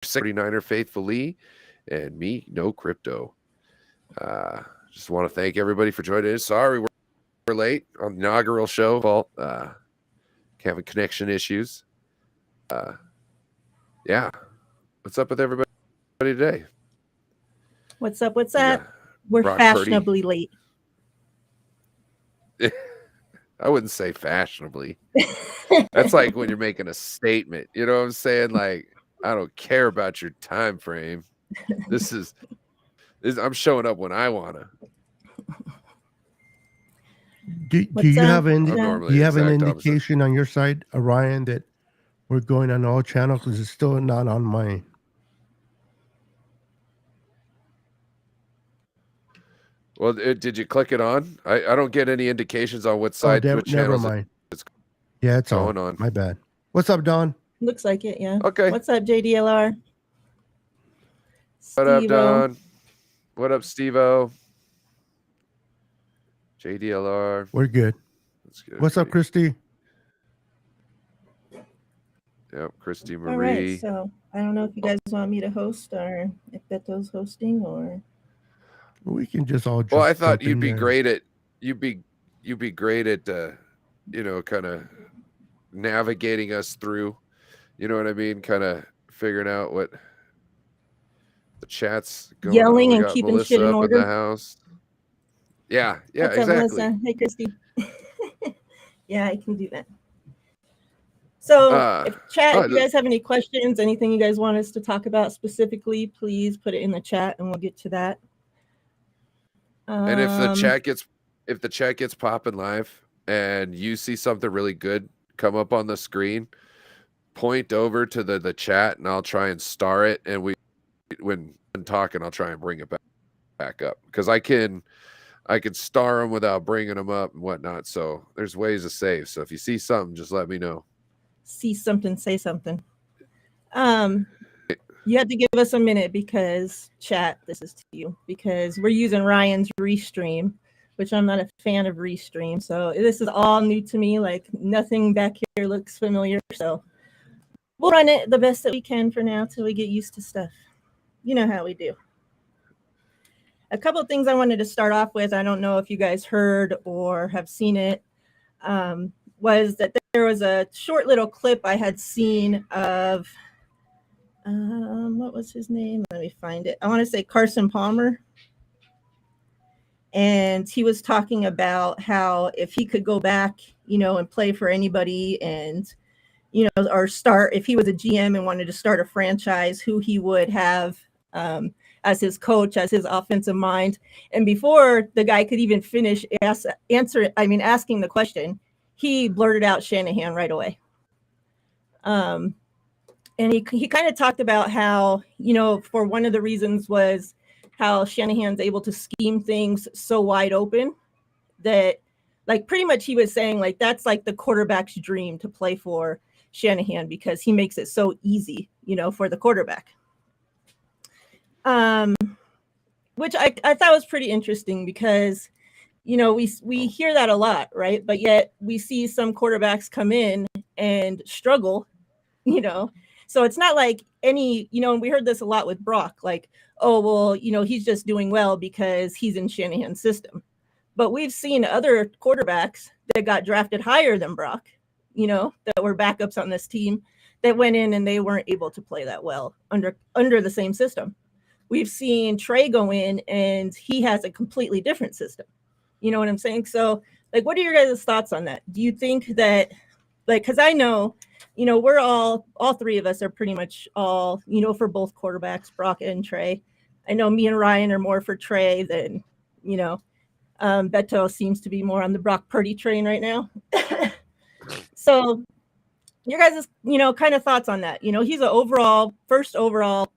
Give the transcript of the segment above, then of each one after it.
49er faithfully, and me, no crypto. Just want to thank everybody for joining us. Sorry we're late on the inaugural show. Fault. Having connection issues. Yeah. What's up with everybody today? What's up? What's up? We're Brock fashionably late. I wouldn't say fashionably. That's like when you're making a statement. You know what I'm saying? Like, I don't care about your time frame. I'm showing up when I wanna. Do you have an opposite. indication on your side, Orion, that we're going on all channels? Because it's still not on mine. Well, did you click it on? I don't get any indications on what side. Which never channels mind. Yeah, it's going on. My bad. What's up, Don? Looks like it, yeah. Okay. What's up, JDLR? What up, Don? What up, Steve-O? JDLR. We're good. What's up, Christy? Yep, Christy Marie. All right, so I don't know if you guys want me to host or if Beto's hosting or. We can just all. Well, I thought you'd be great at kind of navigating us through. You know what I mean? Kind of figuring out what the chat's going yelling on. and keeping Melissa shit in order. In the house. Yeah, What's exactly. up, Melissa? Hey, Christy. Yeah, I can do that. So, if you guys have any questions, anything you guys want us to talk about specifically, please put it in the chat, and we'll get to that. And if the chat gets popping live, and you see something really good come up on the screen, point over to the chat, and I'll try and star it. And when I'm talking, I'll try and bring it back up, because I can star them without bringing them up and whatnot. So there's ways to save. So if you see something, just let me know. See something, say something. You have to give us a minute, because chat, this is to you, because we're using Ryan's Restream, which I'm not a fan of Restream. So this is all new to me. Like, nothing back here looks familiar. So we'll run it the best that we can for now till we get used to stuff. You know how we do. A couple of things I wanted to start off with, I don't know if you guys heard or have seen it, was that there was a short little clip I had seen of, what was his name? Let me find it. I want to say Carson Palmer. And he was talking about how if he could go back, and play for anybody and, or start, if he was a GM and wanted to start a franchise, who he would have as his coach, as his offensive mind. And before the guy could even finish asking the question, he blurted out Shanahan right away. And he kind of talked about how, for one of the reasons was how Shanahan's able to scheme things so wide open that, like, pretty much he was saying, like, that's like the quarterback's dream to play for Shanahan, because he makes it so easy, for the quarterback. Which I thought was pretty interesting, because, we hear that a lot, right? But yet we see some quarterbacks come in and struggle, So it's not like any, and we heard this a lot with Brock, like, oh, well, he's just doing well because he's in Shanahan's system. But we've seen other quarterbacks that got drafted higher than Brock, that were backups on this team, that went in and they weren't able to play that well under the same system. We've seen Trey go in and he has a completely different system. You know what I'm saying? So, like, what are your guys' thoughts on that? Do you think that, like, because I know, we're all three of us are pretty much all, for both quarterbacks, Brock and Trey. I know me and Ryan are more for Trey than, Beto seems to be more on the Brock Purdy train right now. So your guys' kind of thoughts on that. He's a first overall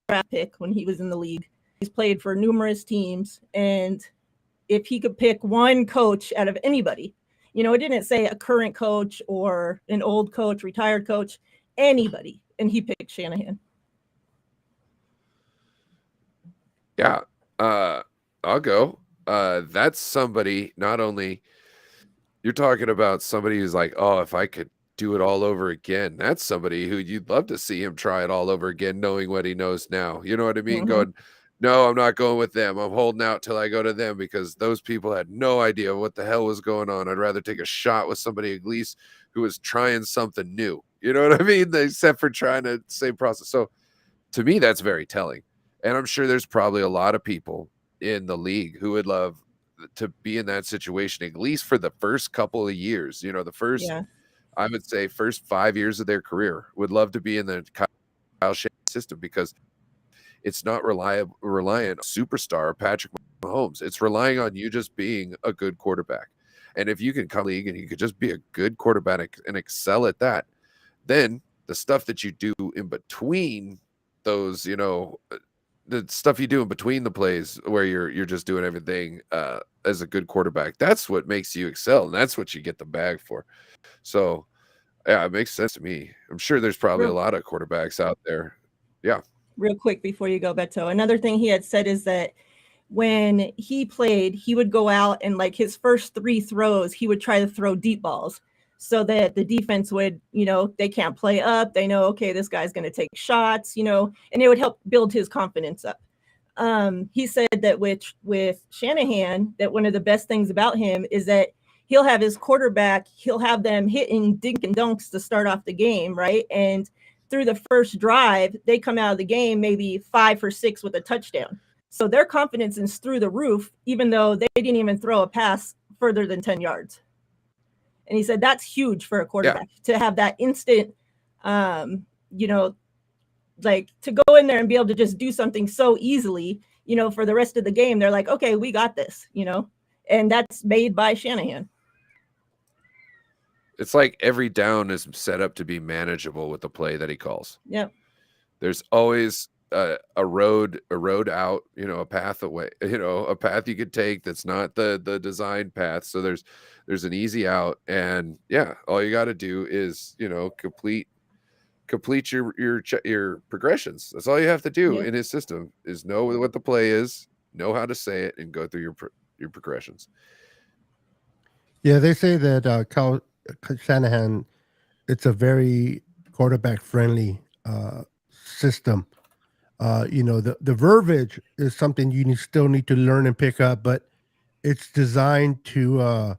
draft pick when he was in the league. He's played for numerous teams, and if he could pick one coach out of anybody, it didn't say a current coach or an old coach, retired coach, anybody, and he picked Shanahan. Yeah, I'll go. That's somebody, not only, you're talking about somebody who's like, oh, if I could do it all over again. That's somebody who you'd love to see him try it all over again, knowing what he knows now. You know what I mean? Mhm. Going, no, I'm not going with them. I'm holding out till I go to them because those people had no idea what the hell was going on. I'd rather take a shot with somebody at least who was trying something new. You know what I mean? Except for trying the same process. So to me, that's very telling. And I'm sure there's probably a lot of people in the league who would love to be in that situation, at least for the first couple of years. You know, the first, Yeah. I would say, first 5 years of their career would love to be in the Kyle Shanahan system because it's not reliant on superstar Patrick Mahomes. It's relying on you just being a good quarterback. And if you can come league and you could just be a good quarterback and excel at that, then the stuff that you do in between those, the stuff you do in between the plays where you're just doing everything as a good quarterback, that's what makes you excel, and that's what you get the bag for. So yeah, it makes sense to me. I'm sure there's probably a Real, lot of quarterbacks out there. Yeah. real quick before you go, Beto. Another thing he had said is that when he played, he would go out and like his first 3 throws, he would try to throw deep balls so that the defense would, they can't play up. They know, okay, this guy's going to take shots, and it would help build his confidence up. He said that with Shanahan, that one of the best things about him is that he'll have his quarterback, he'll have them hitting dink and dunks to start off the game, right? And through the first drive, they come out of the game maybe 5 for 6 with a touchdown. So their confidence is through the roof, even though they didn't even throw a pass further than 10 yards. And he said that's huge for a quarterback to have that instant, like to go in there and be able to just do something so easily, for the rest of the game. They're like, okay, we got this, and that's made by Shanahan. It's like every down is set up to be manageable with the play that he calls. Yep. There's always a road out, a path away, a path you could take that's not the designed path. So there's an easy out, and yeah, all you got to do is complete your progressions. That's all you have to do in his system is know what the play is, know how to say it, and go through your progressions. Yeah, they say that Kyle Shanahan, it's a very quarterback friendly system. The verbiage is something you still need to learn and pick up, but it's designed to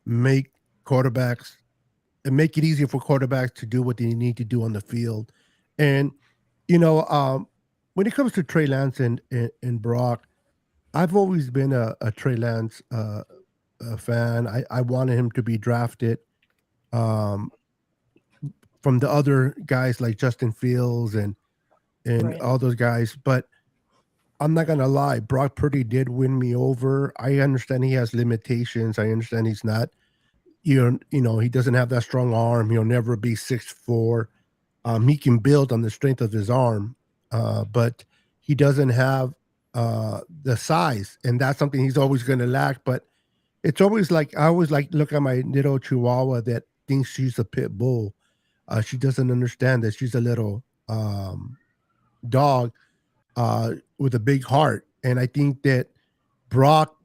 make quarterbacks and make it easier for quarterbacks to do what they need to do on the field. And when it comes to Trey Lance and Brock, I've always been a Trey Lance fan. I wanted him to be drafted from the other guys like Justin Fields and Right. all those guys. But I'm not gonna lie, Brock Purdy did win me over. I understand he has limitations. I understand he's not, he doesn't have that strong arm. He'll never be 6'4". He can build on the strength of his arm, but he doesn't have the size, and that's something he's always going to lack. But it's always like I always like look at my little Chihuahua that thinks she's a pit bull. She doesn't understand that she's a little dog with a big heart, and I think that Brock,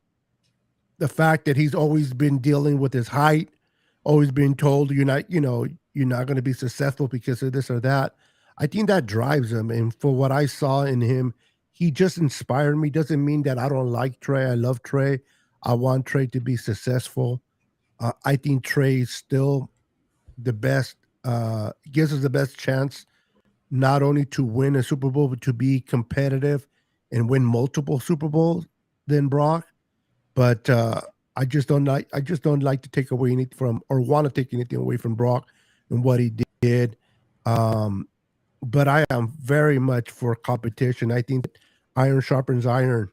the fact that he's always been dealing with his height, always been told you're not going to be successful because of this or that. I think that drives him. And for what I saw in him, he just inspired me. Doesn't mean that I don't like Trey. I love Trey. I want Trey to be successful. I think Trey is still the best, gives us the best chance not only to win a Super Bowl, but to be competitive and win multiple Super Bowls than Brock. But I just don't like to take away anything from or want to take anything away from Brock and what he did. But I am very much for competition. I think that iron sharpens iron,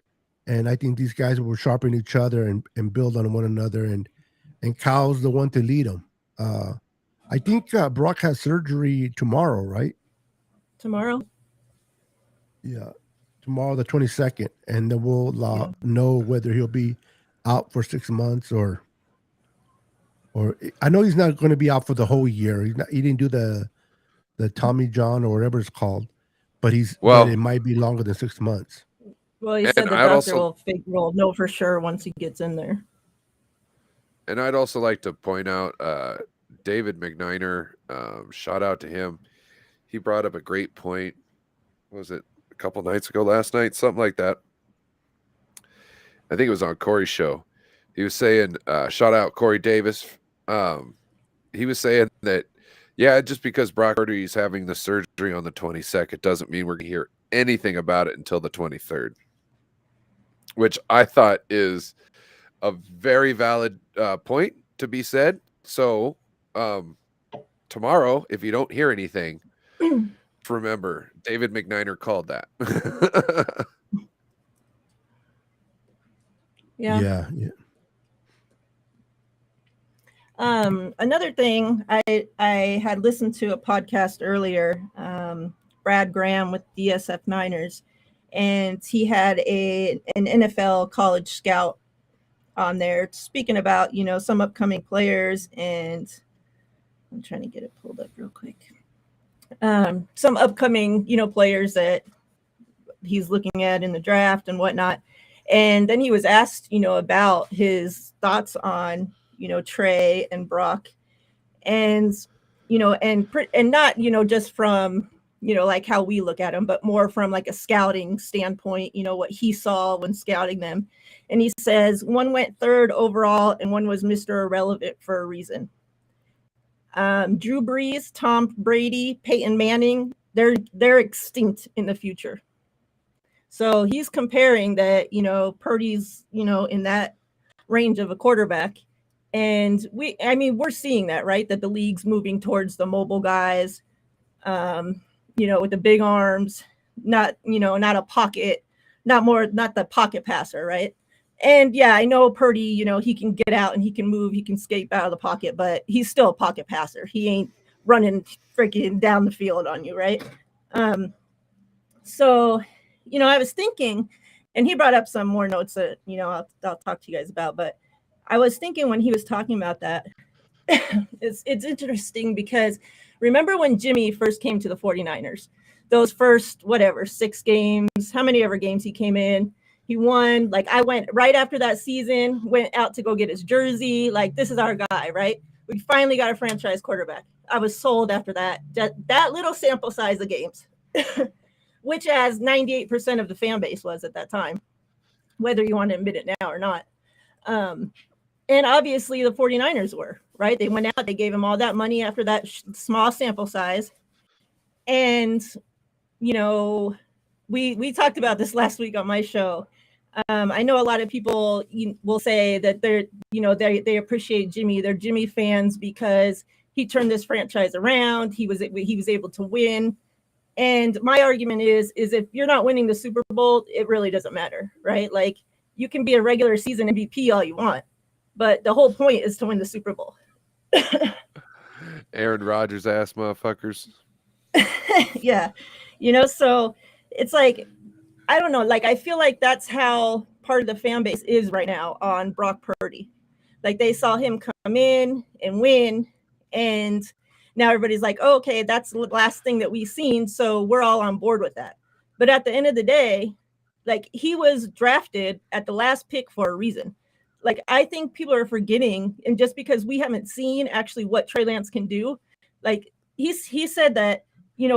and I think these guys will sharpen each other and build on one another. And Kyle's the one to lead them. I think Brock has surgery tomorrow, right? Tomorrow? Yeah, tomorrow the 22nd, and then we'll know whether he'll be out for 6 months or I know he's not going to be out for the whole year. He didn't do the Tommy John or whatever it's called, but but it might be longer than 6 months. Well, he said the doctor will know for sure once he gets in there. And I'd also like to point out David McNiner, shout out to him. He brought up a great point. What was it a couple nights ago, last night, something like that? I think it was on Corey's show. He was saying, shout out Corey Davis. He was saying that, yeah, just because Brock Purdy is having the surgery on the 22nd doesn't mean we're going to hear anything about it until the 23rd, which I thought is a very valid point to be said. So tomorrow, if you don't hear anything, remember, David McNiner called that. Yeah. Yeah. Another thing, I had listened to a podcast earlier, Brad Graham with DSF Niners, and he had an NFL college scout on there speaking about, some upcoming players, and I'm trying to get it pulled up real quick. Some upcoming, players that he's looking at in the draft and whatnot. And then he was asked, about his thoughts on, Trey and Brock, and, and not, just from, like how we look at them, but more from like a scouting standpoint, what he saw when scouting them. And he says one went third overall and one was Mr. Irrelevant for a reason. Drew Brees, Tom Brady, Peyton Manning, they're extinct in the future. So he's comparing that, Purdy's, in that range of a quarterback. And we're seeing that, right? That the league's moving towards the mobile guys, with the big arms, not a pocket, not the pocket passer, right? And yeah, I know Purdy, he can get out and he can move, he can escape out of the pocket, but he's still a pocket passer. He ain't running freaking down the field on you, right? So, I was thinking, and he brought up some more notes that, I'll talk to you guys about, but I was thinking when he was talking about that, it's interesting because remember when Jimmy first came to the 49ers, those first, 6 games, how many ever games he came in, he won. Like I went right after that season, went out to go get his jersey. Like, this is our guy, right? We finally got a franchise quarterback. I was sold after that little sample size of games, which as 98% of the fan base was at that time, whether you want to admit it now or not. And obviously the 49ers were, right? They went out, they gave him all that money after that small sample size. And, we talked about this last week on my show. I know a lot of people will say that they appreciate Jimmy. They're Jimmy fans because he turned this franchise around. He was able to win. And my argument is if you're not winning the Super Bowl, it really doesn't matter, right? Like, you can be a regular season MVP all you want, but the whole point is to win the Super Bowl. Aaron Rodgers ass motherfuckers. Yeah. So it's like, I don't know. Like, I feel like that's how part of the fan base is right now on Brock Purdy. Like, they saw him come in and win, and now everybody's like, oh, okay, that's the last thing that we've seen, so we're all on board with that. But at the end of the day, like, he was drafted at the last pick for a reason. Like, I think people are forgetting, and just because we haven't seen actually what Trey Lance can do, like, he said that,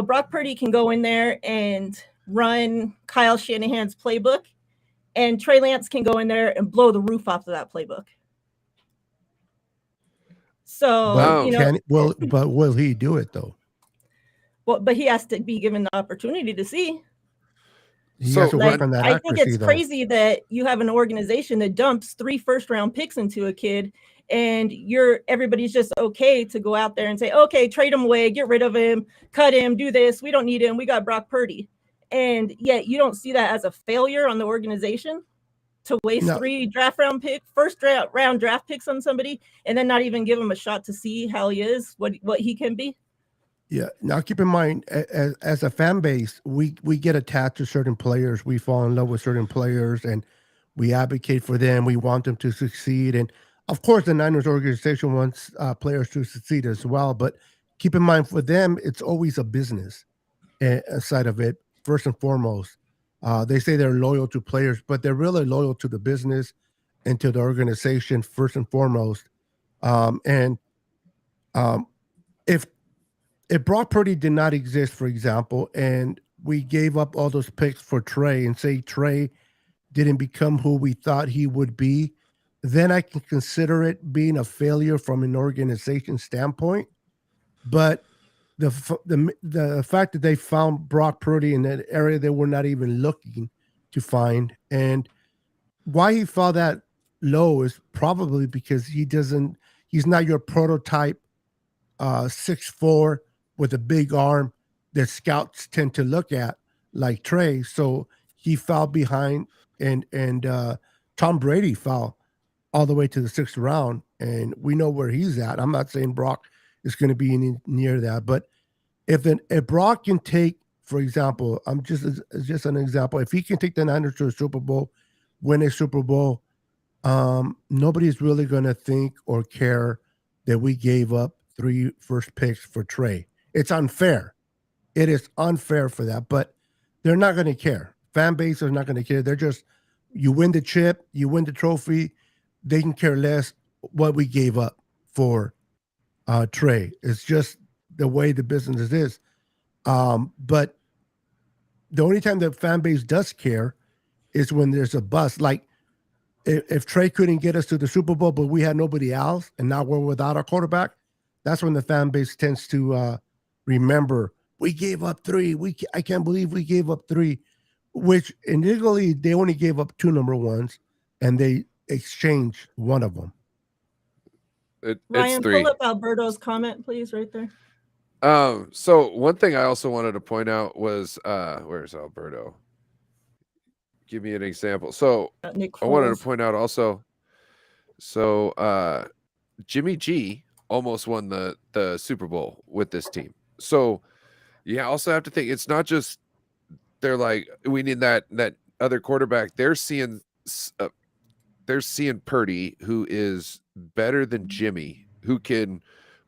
Brock Purdy can go in there and run Kyle Shanahan's playbook, and Trey Lance can go in there and blow the roof off of that playbook. So, but will he do it though? Well, but he has to be given the opportunity to see. He has to work on that I accuracy, think it's though. crazy that you have an organization that dumps 3 first-round picks into a kid, and everybody's just okay to go out there and say, okay, trade him away, get rid of him, cut him, do this. We don't need him. We got Brock Purdy. And yet you don't see that as a failure on the organization to waste 3 first round draft picks on somebody and then not even give him a shot to see how he is, what he can be. Yeah. Now, keep in mind, as a fan base, we get attached to certain players. We fall in love with certain players, and we advocate for them. We want them to succeed. And, of course, the Niners organization wants players to succeed as well. But keep in mind, for them, it's always a business side of it, first and foremost. They say they're loyal to players, but they're really loyal to the business and to the organization, first and foremost. And Um, if Brock Purdy did not exist, for example, and we gave up all those picks for Trey, and say Trey didn't become who we thought he would be, then I can consider it being a failure from an organization standpoint. But the fact that they found Brock Purdy in that area they were not even looking to find, and why he fell that low is probably because he's not your prototype 6'4" with a big arm that scouts tend to look at like Trey. So he fell behind, and Tom Brady fell all the way to the 6th round, and we know where he's at. I'm not saying Brock is going to be near that, but if Brock can take, for example, I'm just an example, if he can take the Niners to a Super Bowl, win a Super Bowl, nobody's really going to think or care that we gave up 3 first picks for Trey. It's unfair. It is unfair for that, but they're not going to care. Fan base is not going to care. They're just, you win the chip, you win the trophy. They can care less what we gave up for Trey. It's just the way the business is. But the only time the fan base does care is when there's a bust. Like if Trey couldn't get us to the Super Bowl, but we had nobody else, and now we're without our quarterback, that's when the fan base tends to remember we gave up 3. I can't believe we gave up 3, which initially they only gave up 2 number ones, and they exchanged one of them. Ryan, it's 3. pull up Alberto's comment, please, right there. So one thing I also wanted to point out was where's Alberto? Give me an example. So I wanted to point out also, so Jimmy G almost won the Super Bowl with this team. So you also have to think it's not just they're like we need that other quarterback. They're seeing Purdy, who is better than Jimmy, who can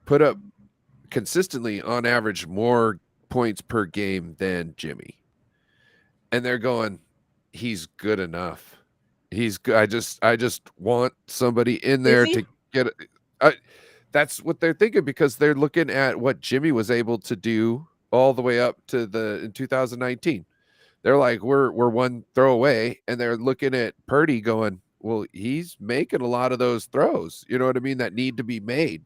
put up consistently on average more points per game than Jimmy. And they're going, he's good enough. He's good. I just want somebody in there to get it. That's what they're thinking, because they're looking at what Jimmy was able to do all the way up to in 2019. They're like, we're one throw away, and they're looking at Purdy going, well, he's making a lot of those throws, you know what I mean, that need to be made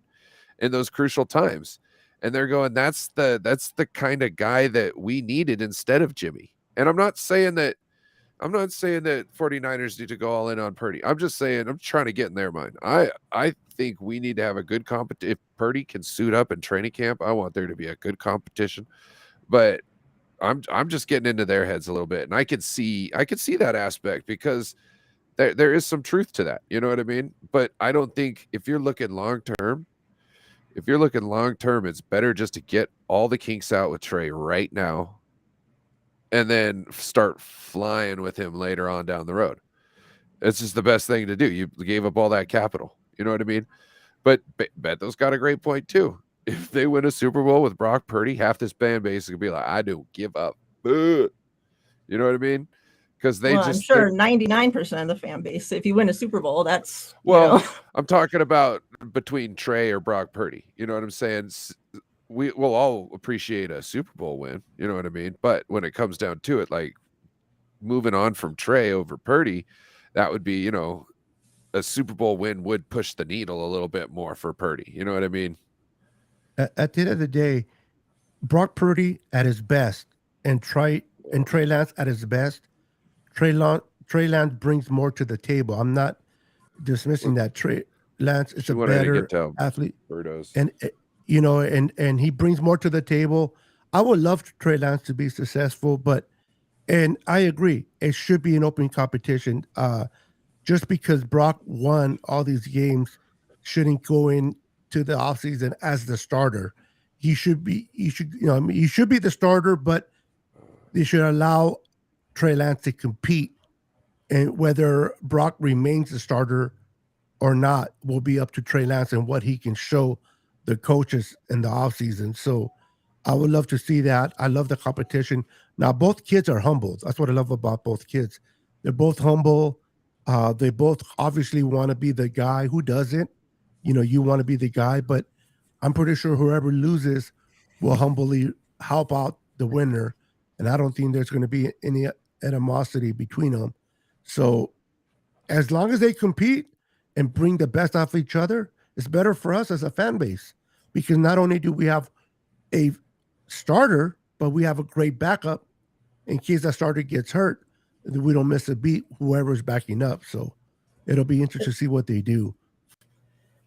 in those crucial times. And they're going, that's the kind of guy that we needed instead of Jimmy. And I'm not saying that 49ers need to go all in on Purdy. I'm just saying, I'm trying to get in their mind. I think we need to have a good competition. If Purdy can suit up in training camp, I want there to be a good competition. But I'm just getting into their heads a little bit. And I could see that aspect, because there is some truth to that. You know what I mean? But I don't think if you're looking long term, it's better just to get all the kinks out with Trey right now and then start flying with him later on down the road. It's just the best thing to do. You gave up all that capital. You know what I mean? But Beto's got a great point too. If they win a Super Bowl with Brock Purdy, half this fan base could be like, I don't give up. You know what I mean? Because I'm sure 99% of the fan base, if you win a Super Bowl, that's I'm talking about between Trey or Brock Purdy. You know what I'm saying? We will all appreciate a Super Bowl win. You know what I mean? But when it comes down to it, like moving on from Trey over Purdy, that would be, a Super Bowl win would push the needle a little bit more for Purdy. You know what I mean? At the end of the day, Brock Purdy at his best and Trey Lance at his best, Trey Lance brings more to the table. I'm not dismissing that. Trey Lance is a better athlete, and he brings more to the table. I would love Trey Lance to be successful, and I agree, it should be an open competition. Just because Brock won all these games shouldn't go into the offseason as the starter. He should be the starter, but they should allow Trey Lance to compete, and whether Brock remains the starter or not will be up to Trey Lance and what he can show the coaches in the offseason. So I would love to see that. I love the competition. Now, both kids are humble. That's what I love about both kids. They're both humble. They both obviously want to be the guy. Who doesn't? You want to be the guy, but I'm pretty sure whoever loses will humbly help out the winner, and I don't think there's going to be any animosity between them. So as long as they compete and bring the best out of each other, it's better for us as a fan base because not only do we have a starter, but we have a great backup in case that starter gets hurt. We don't miss a beat, whoever's backing up. So it'll be interesting to see what they do.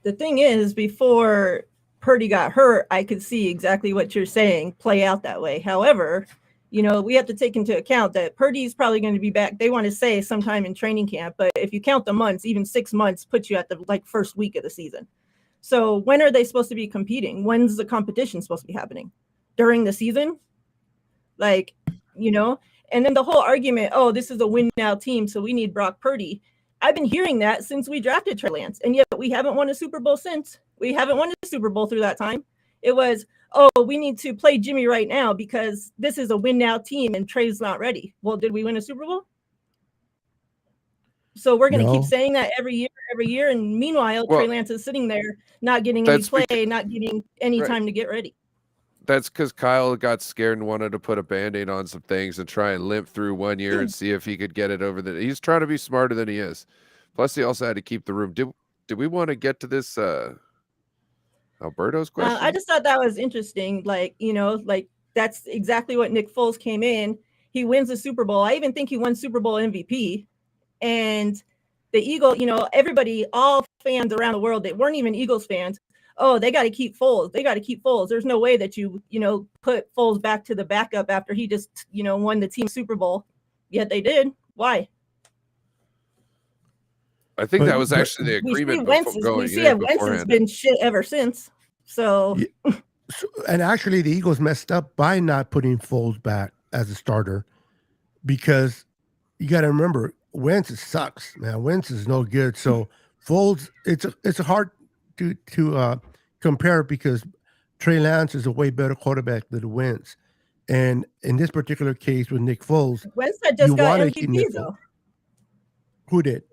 The thing is, before Purdy got hurt, I could see exactly what you're saying play out that way. However, we have to take into account that Purdy's probably going to be back. They want to say sometime in training camp, but if you count the months, even 6 months puts you at the first week of the season. So when are they supposed to be competing? When's the competition supposed to be happening? During the season? And then the whole argument, oh, this is a win now team, so we need Brock Purdy. I've been hearing that since we drafted Trey Lance, and yet we haven't won a Super Bowl since. We haven't won a Super Bowl through that time. It was, oh, we need to play Jimmy right now because this is a win now team and Trey's not ready. Well, did we win a Super Bowl? So we're going to keep saying that every year. And meanwhile, Trey Lance is sitting there not getting any play, not getting any time to get ready. That's because Kyle got scared and wanted to put a Band-Aid on some things and try and limp through 1 year and see if he could get it over the. He's trying to be smarter than he is. Plus, he also had to keep the room. Did we want to get to this Alberto's question? I just thought that was interesting. That's exactly what Nick Foles came in. He wins the Super Bowl. I even think he won Super Bowl MVP. And the Eagle, everybody, all fans around the world that weren't even Eagles fans, oh, they got to keep Foles. They got to keep Foles. There's no way that you put Foles back to the backup after he just, won the team Super Bowl. Yet they did. Why? I think that was actually the agreement before going. We see Wentz has been shit ever since. So, and actually, the Eagles messed up by not putting Foles back as a starter because you got to remember Wentz sucks, man. Wentz is no good. So Foles, it's hard to compare because Trey Lance is a way better quarterback than Wentz. And in this particular case with Nick Foles, Wentz had just got MVP though. Who did?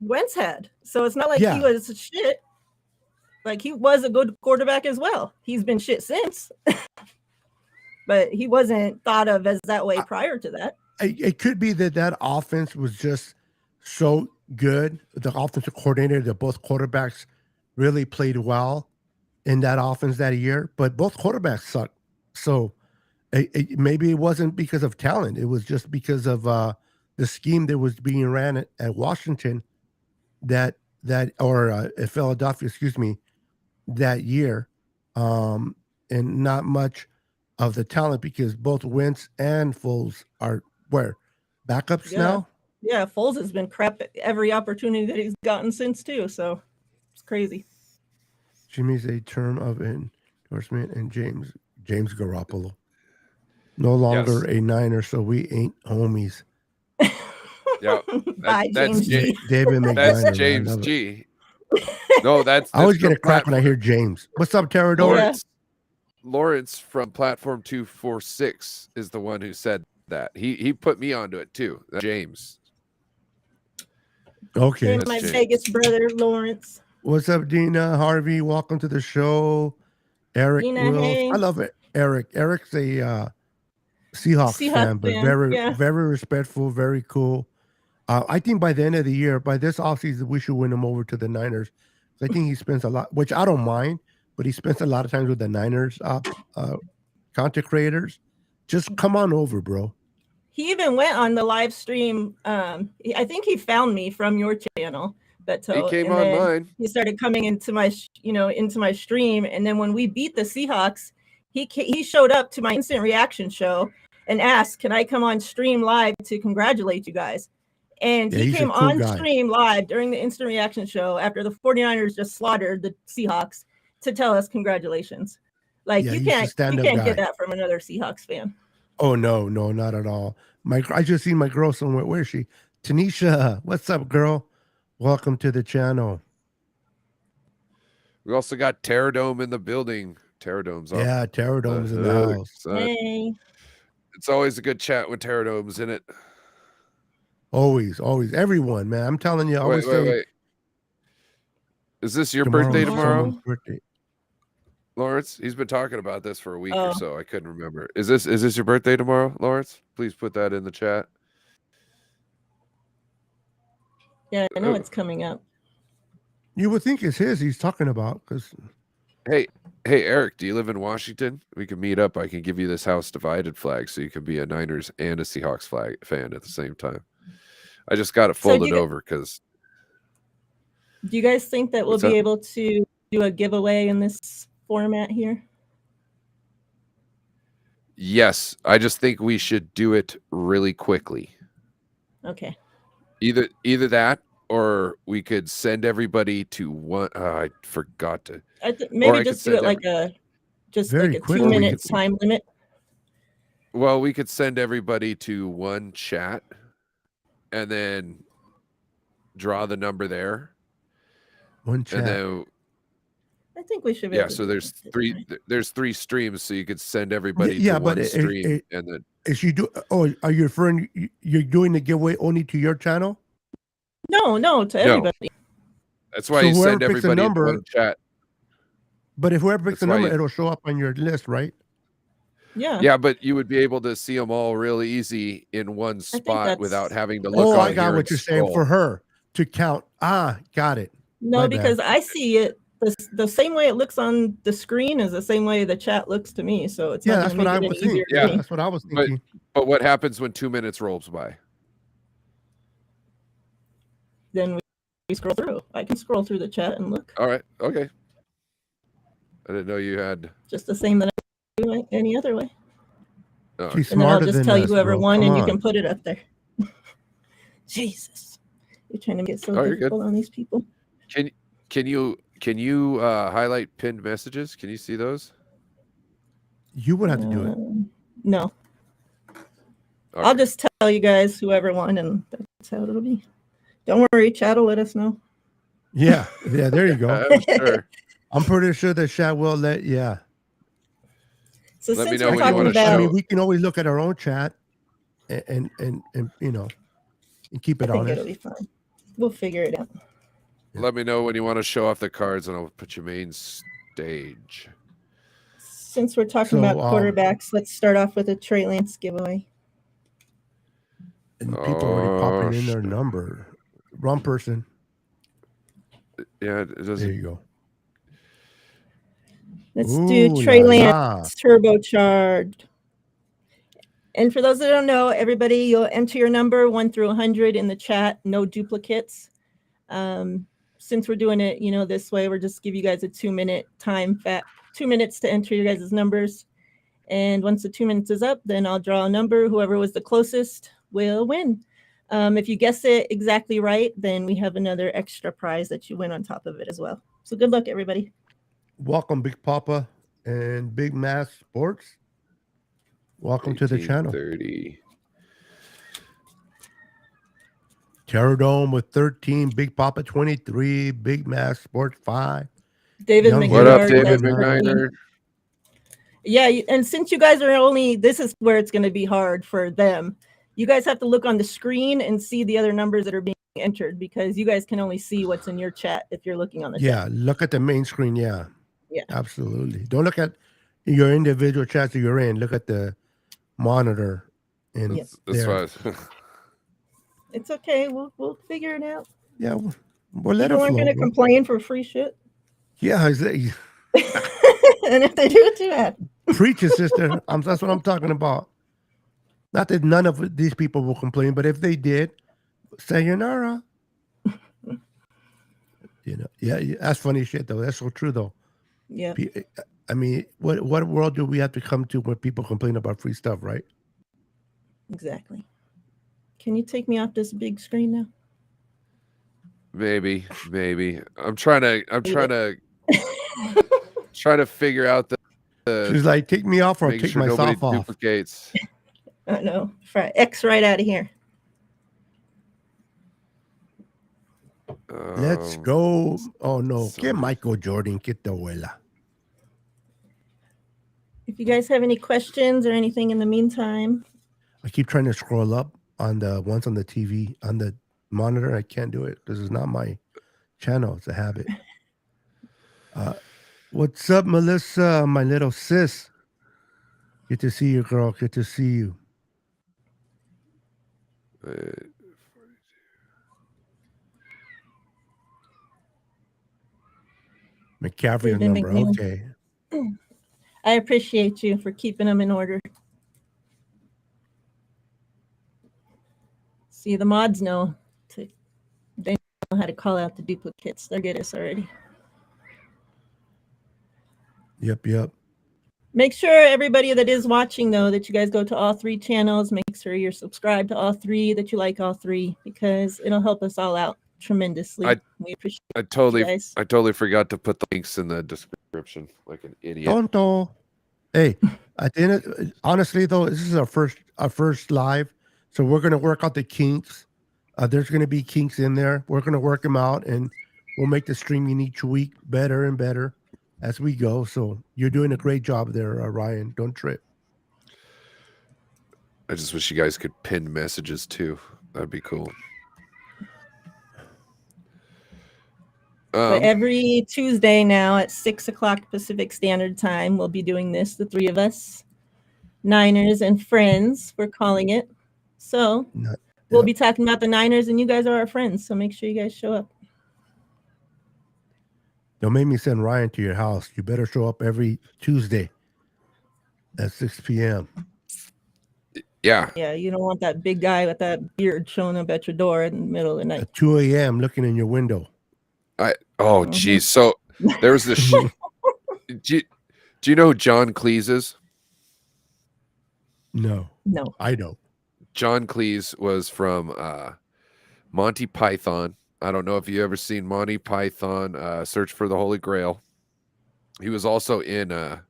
Wentz had. So it's not like he was shit. Like he was a good quarterback as well. He's been shit since. But he wasn't thought of as that way prior to that. It could be that offense was just so good. The offensive coordinator, that both quarterbacks really played well in that offense that year, but both quarterbacks sucked. So maybe it wasn't because of talent. It was just because of the scheme that was being ran at Washington or Philadelphia, that year, and not much of the talent because both Wentz and Foles are backups now. Yeah, Foles has been crap at every opportunity that he's gotten since too. So it's crazy. Jimmy's a term of endorsement, and James Garoppolo no longer a Niner, so we ain't homies. Yeah, that's James David McNiner. That's James G. No, that's I always get a crack when I hear James. What's up, Terador? Lawrence from Platform 246 is the one who said that. He put me onto it too. James. Okay. My Vegas brother, Lawrence. What's up, Dina Harvey? Welcome to the show. Eric Dina, Wills. hey. I love it. Eric's a Seahawks fan, but very respectful, very cool. I think by the end of the year, by this offseason, we should win him over to the Niners. I think he spends a lot, which I don't mind, but he spends a lot of times with the Niners content creators. Just come on over, bro. He even went on the live stream. I think he found me from your channel, Beto. He came on mine. He started coming into my stream, and then when we beat the Seahawks, he showed up to my instant reaction show and asked, "Can I come on stream live to congratulate you guys?" And he came on stream live during the instant reaction show after the 49ers just slaughtered the Seahawks to tell us congratulations. You can't get that from another Seahawks fan. Oh no, not at all. I just seen my girl somewhere. Where is she? Tanisha, what's up, girl? Welcome to the channel. We also got Terradome in the building. Terradome's up. Yeah, Terradome's in the house. Hey. It's always a good chat when Terradome's in it. Always. Everyone, man. I'm telling you. Wait. Is this your birthday tomorrow? Birthday. Lawrence, he's been talking about this for a week or Oh. so. I couldn't remember. Is this your birthday tomorrow, Lawrence? Please put that in the chat. Yeah, I know Oh. it's coming up. You would think it's his he's talking about because Hey, Eric, do you live in Washington? We can meet up. I can give you this house divided flag so you can be a Niners and a Seahawks fan at the same time. I just got it folded over because. Do you guys think that we'll What's be that? able to do a giveaway in this format here? Yes, I just think we should do it really quickly. Okay. Either that, or we could send everybody to one. I forgot to. Maybe just do it like a Very quick. 2-minute time limit. Well, we could send everybody to one chat, and then draw the number there. One chat. And then, I think we should be. yeah, so there's three streams, so you could send everybody Yeah, to but one stream, and then. Is you do? Oh, are you referring? You're doing the giveaway only to your channel? No, to everybody. That's why So you whoever send picks a everybody in number- one chat. But if whoever picks That's the why number, you- it'll show up on your list, right? Yeah. Yeah, but you would be able to see them all really easy in one spot that's- without having to look. Oh, on I got here what and you're saying scroll. for her to count. Ah, got it. No, My because bad. I see it the same way it looks on the screen is the same way the chat looks to me. So it's Yeah, not that's going what to I make it was any easier thinking. for Yeah, me. that's what I was thinking. But what happens when 2 minutes rolls by? Then we scroll through. I can scroll through the chat and look. All right. Okay. I didn't know you had. Just the same that I do any other way. Oh, She's And then I'll smarter just than tell you us, whoever bro. won, Come and you on. can put it up there. Jesus, you're trying to get so you're good. difficult on these people. Can you highlight pinned messages? Can you see those? You would have to do it. No, Okay. I'll just tell you guys whoever won, and that's how it'll be. Don't worry, chat will let us know. Yeah, there you go. I'm sure. I'm pretty sure the chat will let. Yeah. So Let me since know we're when you talking wanna about, I mean, we can always look at our own chat and you know, and keep I it think honest. it'll be fine. We'll figure it out. Let me know when you want to show off the cards, and I'll put you main stage. Since we're talking about quarterbacks, let's start off with a Trey Lance giveaway. And people already popping in their number. Wrong person. Yeah, it doesn't. There you go. Let's do Trey la, Lance turbocharged. And for those that don't know, everybody, you'll enter your number 1 through 100 in the chat. No duplicates. Since we're doing it, this way, we're just give you guys a 2-minute time. 2 minutes to enter your guys' numbers. And once the 2 minutes is up, then I'll draw a number. Whoever was the closest will win. If you guess it exactly right, then we have another extra prize that you win on top of it as well. So good luck, everybody. Welcome, Big Papa and Big Mass Sports. Welcome to the channel. 30. Terradome with 13, Big Papa 23, Big Mass Sports 5. David Young McNair. What up, David David McNair? McNair? Yeah, and since you guys are this is where it's going to be hard for them. You guys have to look on the screen and see the other numbers that are being entered because you guys can only see what's in your chat if you're looking on the chat. Yeah, look at the main screen. Yeah. Yeah. Absolutely. Don't look at your individual chats that you're in. Look at the monitor. And Yes. That's why. It's okay. We'll figure it out. Yeah, we'll let People it aren't flow. going to complain for free shit. Yeah, And if they do, too bad. preach it, sister. That's what I'm talking about. Not that none of these people will complain, but if they did, sayonara. Yeah, that's funny shit though. That's so true though. Yeah. I mean, what world do we have to come to where people complain about free stuff, right? Exactly. Can you take me off this big screen now? Maybe. I'm trying to figure out the. She's like, take me off or make take sure myself nobody off. duplicates. I know. X right out of here. Let's go. Oh no, get Michael Jordan, get the abuela. If you guys have any questions or anything in the meantime. I keep trying to scroll up on the ones on the TV, on the monitor. I can't do it because it's not my channel. It's a habit. What's up, Melissa? My little sis. Good to see you, girl. Good to see you. McCaffrey's David number. McNeil. Okay. I appreciate you for keeping them in order. See, the mods know. They know how to call out the duplicates. They're good at us already. Yep. Make sure everybody that is watching, though, that you guys go to all 3 channels. Make sure you're subscribed to all 3, that you like all 3, because it'll help us all out tremendously. We appreciate I you guys. totally forgot to put the links in the description, like an idiot. Tonto. Hey, at the end, honestly though, this is our first live, so we're gonna work out the kinks. There's gonna be kinks in there. We're gonna work them out, and we'll make the streaming each week better and better as we go. So you're doing a great job there, Ryan. Don't trip. I just wish you guys could pin messages too. That'd be cool. But every Tuesday now at 6 o'clock Pacific Standard Time, we'll be doing this, the 3 of us, Niners and friends, we're calling it. So we'll be talking about the Niners, and you guys are our friends. So make sure you guys show up. Don't make me send Ryan to your house. You better show up every Tuesday at 6 p.m. Yeah. Yeah, you don't want that big guy with that beard showing up at your door in the middle of the night. At 2 a.m. looking in your window. Geez. So there was this. Do you know who John Cleese is? No, I don't. John Cleese was from Monty Python. I don't know if you ever seen Monty Python, Search for the Holy Grail. He was also in A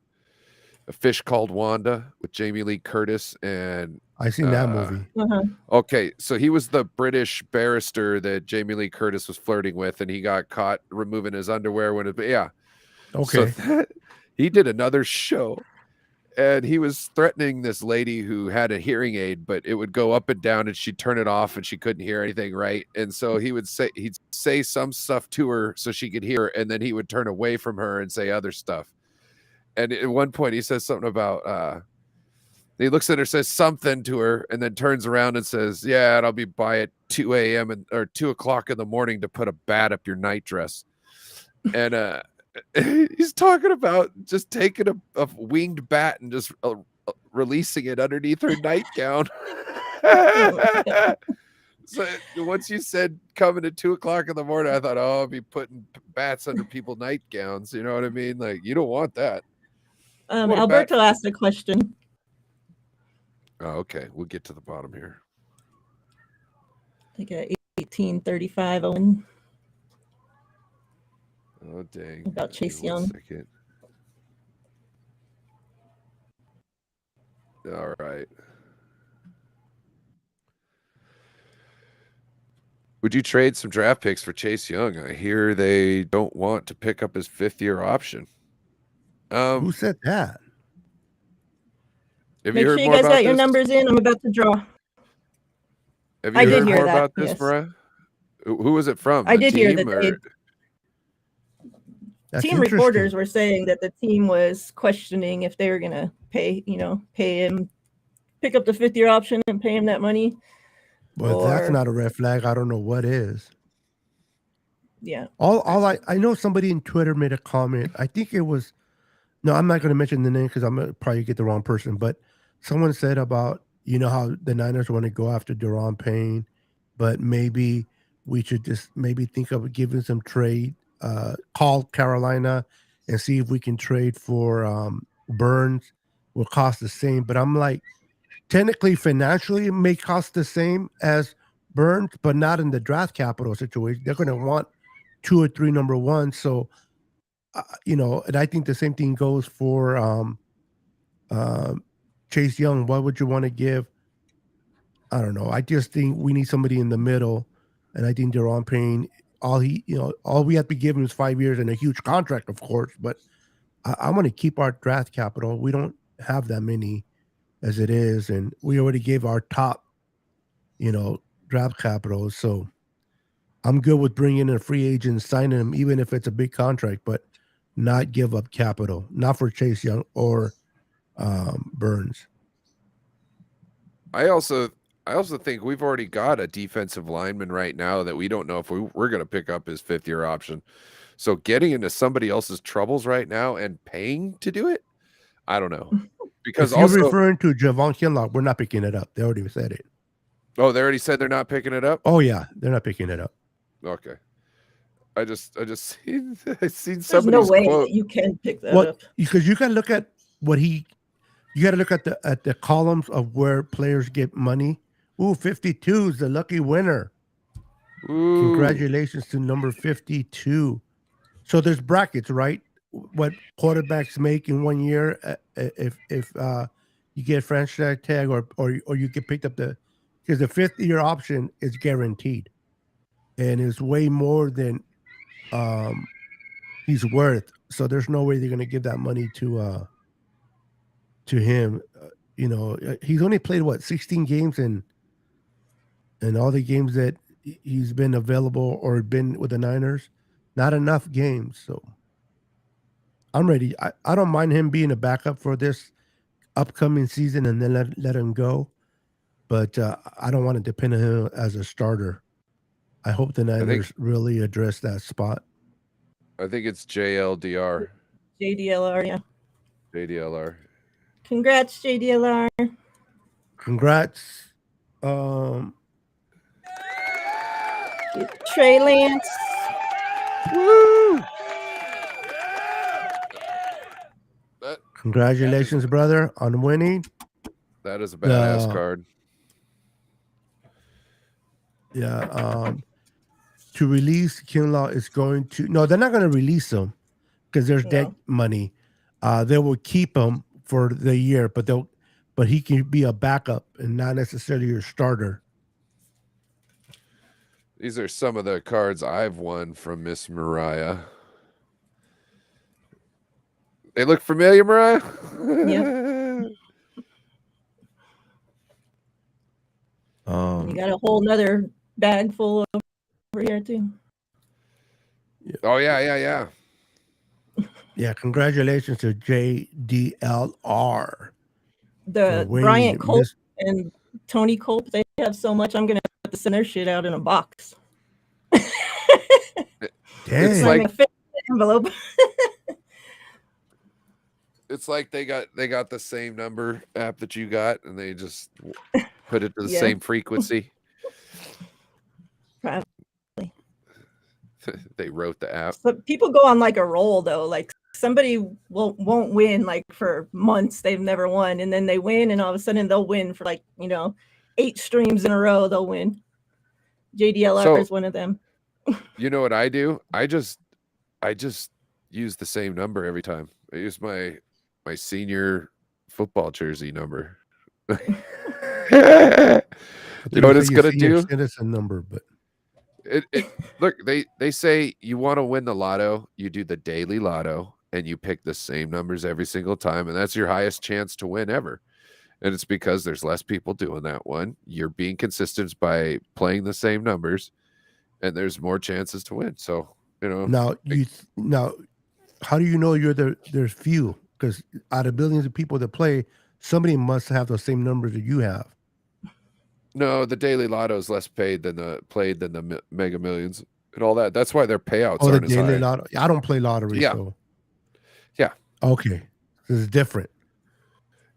Fish Called Wanda with Jamie Lee Curtis, and I seen that movie. Okay, so he was the British barrister that Jamie Lee Curtis was flirting with, and he got caught removing his underwear when it. Yeah. Okay. So he did another show, and he was threatening this lady who had a hearing aid, but it would go up and down, and she'd turn it off, and she couldn't hear anything right. And so he'd say some stuff to her so she could hear, and then he would turn away from her and say other stuff. And at one point, he says something about. He looks at her, says something to her, and then turns around and says, "Yeah, and I'll be by at 2 a.m. or 2 o'clock in the morning to put a bat up your nightdress." And he's talking about just taking a winged bat and just releasing it underneath her nightgown. So once you said coming at 2 o'clock in the morning, I thought, I'll be putting bats under people's nightgowns. You know what I mean? Like, you don't want that. Alberto asked a question. Oh, okay. We'll get to the bottom here. Like a 1835 Owen. Oh, dang. About Chase Young. Second. All right. Would you trade some draft picks for Chase Young? I hear they don't want to pick up his 5th-year option. Who said that? Have Make you heard sure you more guys about got this? your numbers in. I'm about to draw. Have you heard more that, about this, yes. Miriah? Who was it from? I did hear that. That's team reporters were saying that the team was questioning if they were going to pay him, pick up the 5th-year option and pay him that money. Well, that's not a red flag. I don't know what is. Yeah. I know somebody in Twitter made a comment. I think it was, no, I'm not going to mention the name because I'm going to probably get the wrong person, but someone said about, how the Niners want to go after Daron Payne, but maybe we should just maybe think of giving some trade, call Carolina and see if we can trade for Burns. Will cost the same, but I'm like, technically financially it may cost the same as Burns, but not in the draft capital situation. They're going to want 2 or 3 number ones. So, and I think the same thing goes for Chase Young. What would you want to give? I don't know. I just think we need somebody in the middle. And I think Daron Payne, all we have to give him is 5 years and a huge contract, of course. But I want to keep our draft capital. We don't have that many as it is. And we already gave our top, draft capital. So I'm good with bringing in a free agent, signing him, even if it's a big contract. But not give up capital, not for Chase Young or Burns. I also think we've already got a defensive lineman right now that we don't know if we're going to pick up his 5th-year option. So getting into somebody else's troubles right now and paying to do it, I don't know. Because if you're also referring to Javon Kinlaw, we're not picking it up. They already said it. Oh, they already said they're not picking it up? Oh yeah, they're not picking it up. Okay. I just seen There's somebody's no way quote. that you can pick that Well, up. because you got to look at what he. You got to look at the columns of where players get money. Ooh, 52 is the lucky winner. Ooh. Congratulations to number 52. So there's brackets, right? What quarterbacks make in 1 year if you get franchise tag or you get picked up because the 5th-year option is guaranteed, and it's way more than he's worth. So there's no way they're going to give that money to him. He's only played 16 games and all the games that he's been available or been with the Niners, not enough games. So I'm ready. I don't mind him being a backup for this upcoming season and then let him go. But I don't want to depend on him as a starter. I hope the Niners really address that spot. I think it's JLDR. JDLR, yeah. JDLR. Congrats, JDLR. Congrats. Trey Lance. Woo! Congratulations, brother, on winning. That is a badass card. Yeah. To release Kinlaw is going to they're not going to release him because there's dead money. They will keep him for the year, but he can be a backup and not necessarily your starter. These are some of the cards I've won from Miss Miriah. They look familiar, Miriah? Yeah. You got a whole nother bag full over here too. Yeah. Oh yeah. Yeah, congratulations to JDLR. The Bryant Culp and Tony Culp, they have so much. I'm gonna have to send their shit out in a box. It's like an envelope. It's like they got the same number app that you got, and they just put it to the same frequency. Probably. They wrote the app. But people go on like a roll though. Like somebody won't win like for months. They've never won, and then they win, and all of a sudden they'll win for 8 streams in a row. They'll win. JDLR is one of them. You know what I do? I just use the same number every time. I use my senior football jersey number. You know what it's gonna do? Citizen number, but look, they say you want to win the lotto, you do the daily lotto, and you pick the same numbers every single time, and that's your highest chance to win ever. And it's because there's less people doing that one. You're being consistent by playing the same numbers, and there's more chances to win. So now how do you know there's few? Because out of billions of people that play, somebody must have the same numbers that you have. No, the daily lotto is less paid than the Mega Millions and all that. That's why their payouts aren't the daily as high. Lotto. I don't play lottery, so yeah. Okay, this is different.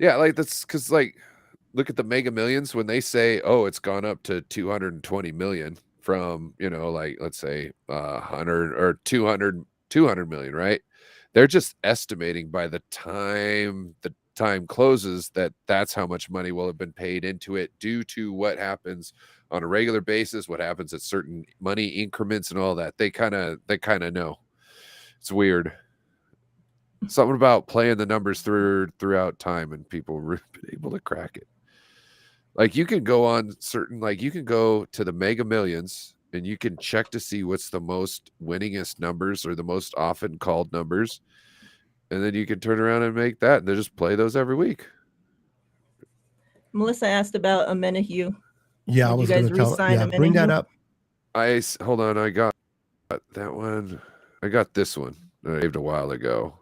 Yeah, like that's because look at the Mega Millions when they say, oh, it's gone up to 220 million from let's say 100 or 200 million, right? They're just estimating by the time closes that's how much money will have been paid into it due to what happens on a regular basis, what happens at certain money increments and all that. They kind of know. It's weird. Something about playing the numbers throughout time, and people have been able to crack it. Like you can go on you can go to the Mega Millions and you can check to see what's the most winningest numbers or the most often called numbers. And then you can turn around and make that, and they just play those every week. Melissa asked about Amenahue. Yeah, I was going to tell. Yeah, bring that up. Hold on. I got that one. I got this one. I saved a while ago.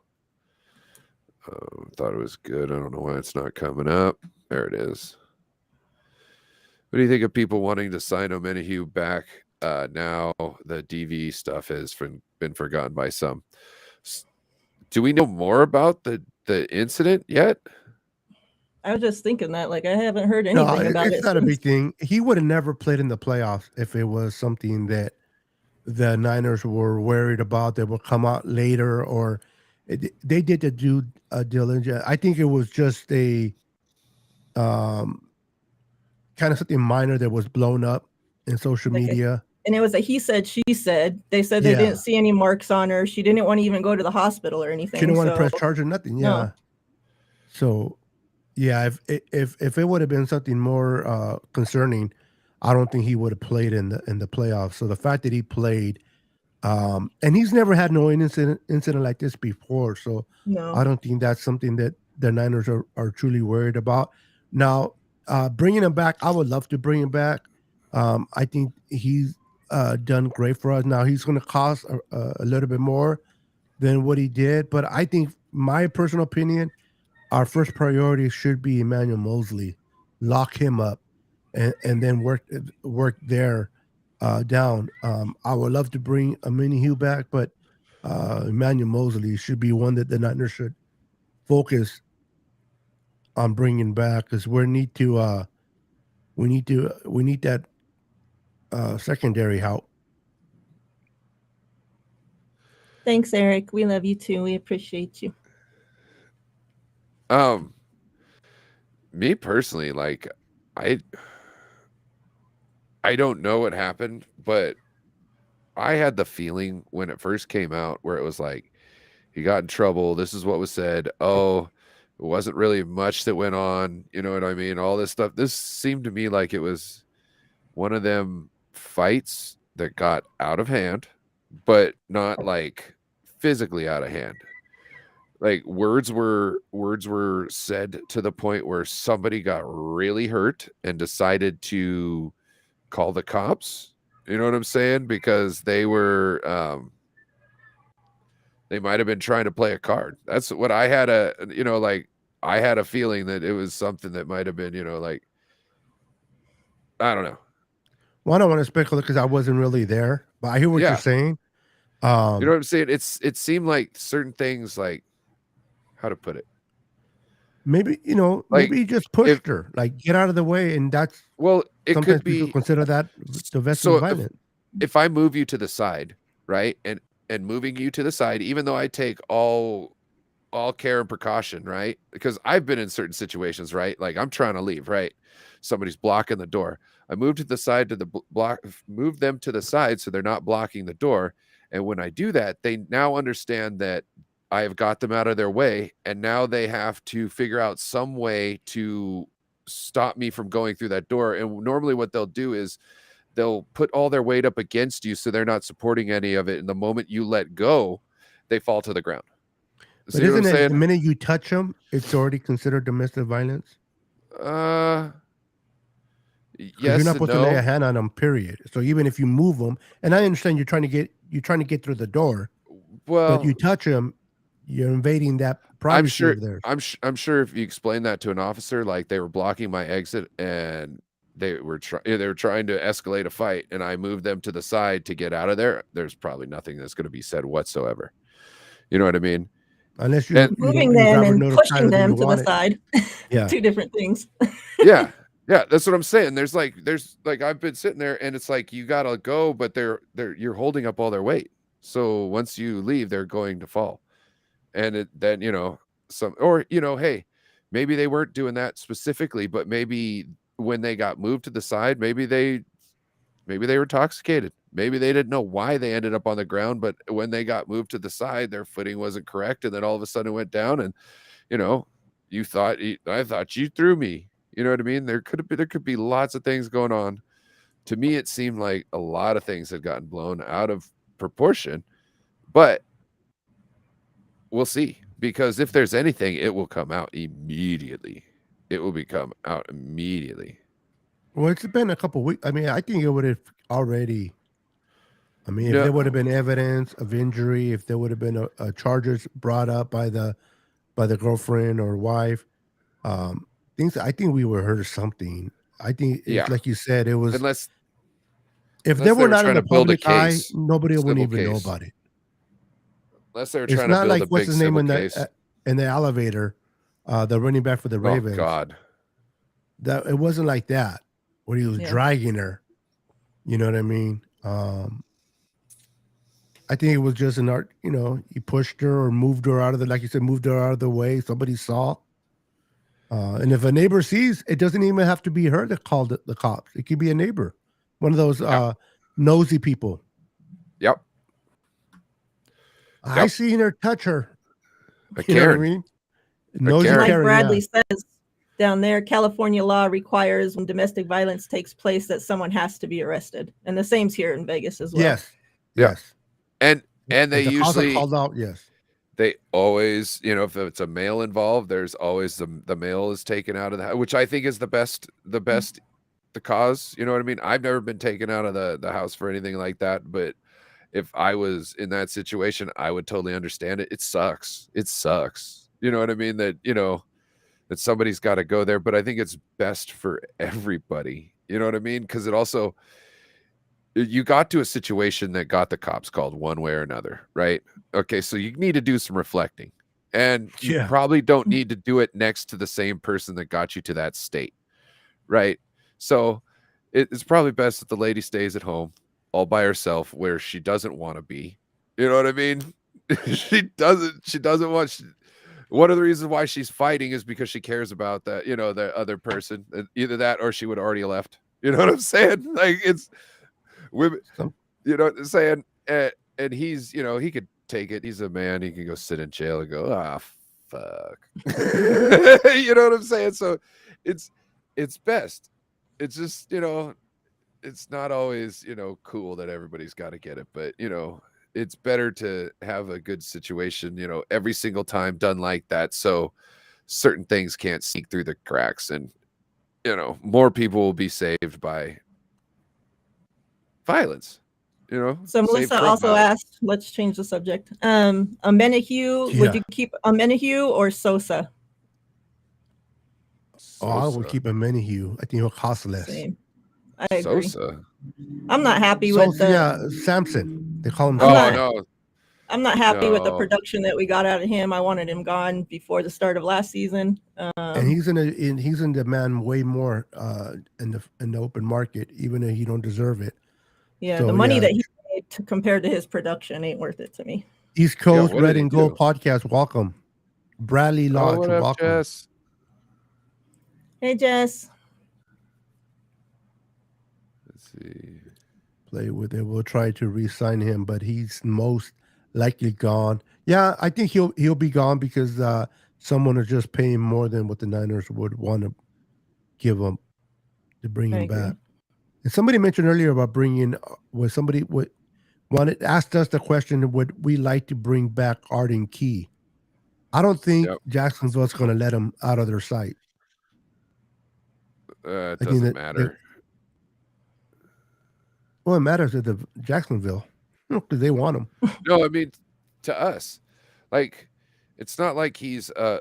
Thought it was good. I don't know why it's not coming up. There it is. What do you think of people wanting to sign Omenihu back? Now the DV stuff has been forgotten by some. Do we know more about the incident yet? I was just thinking that, like, I haven't heard No, anything about it's it not a since. big thing. He would have never played in the playoffs if it was something that the Niners were worried about that would come out later, or they did the due diligence. I think it was just a kind of something minor that was blown up in social Like media. And it was a he said, she said. They said they Yeah. didn't see any marks on her. She didn't want to even go to the hospital or anything. She didn't want to so- press charge or nothing. Yeah. No. So, yeah, if it would have been something more concerning, I don't think he would have played in the playoffs. So the fact that he played, and he's never had no incident like this before. So No. I don't think that's something that the Niners are truly worried about. Now, bringing him back, I would love to bring him back. I think he's done great for us. Now he's going to cost a little bit more than what he did, but I think, my personal opinion, our first priority should be Emmanuel Mosley. Lock him up, and then work there down. I would love to bring a Mini Hugh back, but Emmanuel Mosley should be one that the Niners should focus on bringing back, because we need that secondary help. Thanks, Eric. We love you too. We appreciate you. Me personally, like, I don't know what happened, but I had the feeling when it first came out where it was like, he got in trouble. This is what was said. Oh, it wasn't really much that went on. You know what I mean? All this stuff. This seemed to me like it was one of them fights that got out of hand, but not like physically out of hand. Like words were said to the point where somebody got really hurt and decided to call the cops. You know what I'm saying? Because they were they might have been trying to play a card. That's what I had I had a feeling that it was something that might have been, like, I don't know. Well, I don't want to speculate because I wasn't really there, but I hear what you're saying. You know what I'm saying? It seemed like certain things, like, how to put it? Maybe, maybe he just pushed her, like, get out of the way, and that's it sometimes could be people consider that domestic so violence. If I move you to the side, right, and moving you to the side, even though I take all care and precaution, right, because I've been in certain situations, right, like I'm trying to leave, right, somebody's blocking the door. I move to the side to the move them to the side so they're not blocking the door. And when I do that, they now understand that I have got them out of their way, and now they have to figure out some way to stop me from going through that door. And normally what they'll do is they'll put all their weight up against you so they're not supporting any of it. And the moment you let go, they fall to the ground. But isn't it the minute you touch them, it's already considered domestic violence? Yes, you're not supposed to lay a hand on them, period. So even if you move them, and I understand you're trying to get through the door, well, but you touch them, you're invading that privacy of theirs. I'm sure if you explain that to an officer, like they were blocking my exit and they were trying to escalate a fight, and I moved them to the side to get out of there, there's probably nothing that's going to be said whatsoever. You know what I mean? Unless you're moving them and pushing them to the side. Yeah. Two different things. Yeah, that's what I'm saying. There's like I've been sitting there and it's like you gotta go, but you're holding up all their weight. So once you leave, they're going to fall. And then hey, maybe they weren't doing that specifically, but maybe when they got moved to the side, maybe they were intoxicated. Maybe they didn't know why they ended up on the ground, but when they got moved to the side, their footing wasn't correct, and then all of a sudden it went down, and I thought you threw me. You know what I mean? There could be lots of things going on. To me, it seemed like a lot of things had gotten blown out of proportion, but we'll see, because if there's anything, it will come out immediately. It will come out immediately. Well, it's been a couple of weeks. I mean, I think it would have already I mean, if there would have been evidence of injury, if there would have been a charges brought up by the girlfriend or wife, things. I think we would have heard something. I think it's like you said. It was unless if they were were not in trying the to build a public eye, case, nobody wouldn't civil even know case. about it. Unless they were It's trying to not build like a what's big his name civil in case. the elevator, the running back for the Oh Ravens. God, That it wasn't like that where he was dragging her. You know what I mean? I think it was just an art. You know, he pushed her or moved her out of the, like you said, moved her out of the way. Somebody saw. And if a neighbor sees, it doesn't even have to be her that called the cops. It could be a neighbor, one of those nosy people. Yep. I seen her touch her. You know what I mean? Nosy Karen, like Bradley says down there, California law requires when domestic violence takes place that someone has to be arrested, and the same's here in Vegas as well. Yes. And they if the usually called out. Yes. They always, you know, if it's a male involved, there's always the male is taken out of the, which I think is the best, the cause. You know what I mean? I've never been taken out of the house for anything like that, but if I was in that situation, I would totally understand it. It sucks. You know what I mean? That, you know, that somebody's got to go there, but I think it's best for everybody. You know what I mean? Because it also, you got to a situation that got the cops called one way or another, right? Okay, so you need to do some reflecting, and you probably don't need to do it next to the same person that got you to that state, right? So it's probably best that the lady stays at home all by herself where she doesn't want to be. You know what I mean? She doesn't want. One of the reasons why she's fighting is because she cares about that, you know, the other person. Either that or she would already left. You know what I'm saying? Like, it's women, you know what I'm saying? And he's, you know, he could take it. He's a man. He can go sit in jail and go, fuck. You know what I'm saying? So it's best. It's just, you know, it's not always, you know, cool that everybody's got to get it, but, you know, it's better to have a good situation, you know, every single time done like that. So certain things can't sneak through the cracks, and, you know, more people will be saved by violence, you know. So Melissa also asked, let's change the subject. Amenahue, would you keep Amenahue or Sosa? I would keep Amenahue. I think he'll cost less. Same. I agree. Sosa. I'm not happy with the Samson. They call him. I'm not happy with the production that we got out of him. I wanted him gone before the start of last season. And he's in demand way more in the open market, even though he don't deserve it. Yeah, so, the money that he made compared to his production ain't worth it to me. East Coast Red and Gold podcast, welcome. Bradley Lodge, what up, welcome. Jess? Hey, Jess. Let's see. Play with it. We'll try to re-sign him, but he's most likely gone. Yeah, I think he'll be gone because someone is just paying more than what the Niners would want to give him to bring him back. And somebody mentioned earlier about bringing, somebody asked us the question, would we like to bring back Arden Key? I don't think Jacksonville's going to let him out of their sight. It doesn't matter. Well, it matters to the Jacksonville because they want him. No, I mean, to us, like, it's not like he's a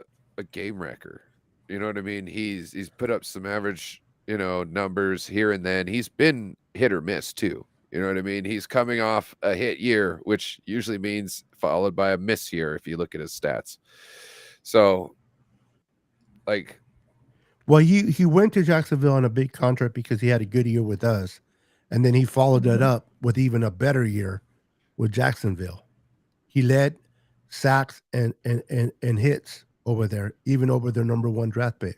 game wrecker. You know what I mean? He's put up some average, you know, numbers here and then. He's been hit or miss too. You know what I mean? He's coming off a hit year, which usually means followed by a miss year if you look at his stats. So, like, well, he went to Jacksonville on a big contract because he had a good year with us, and then he followed that up with even a better year with Jacksonville. He led sacks and hits over there, even over their number 1 draft pick.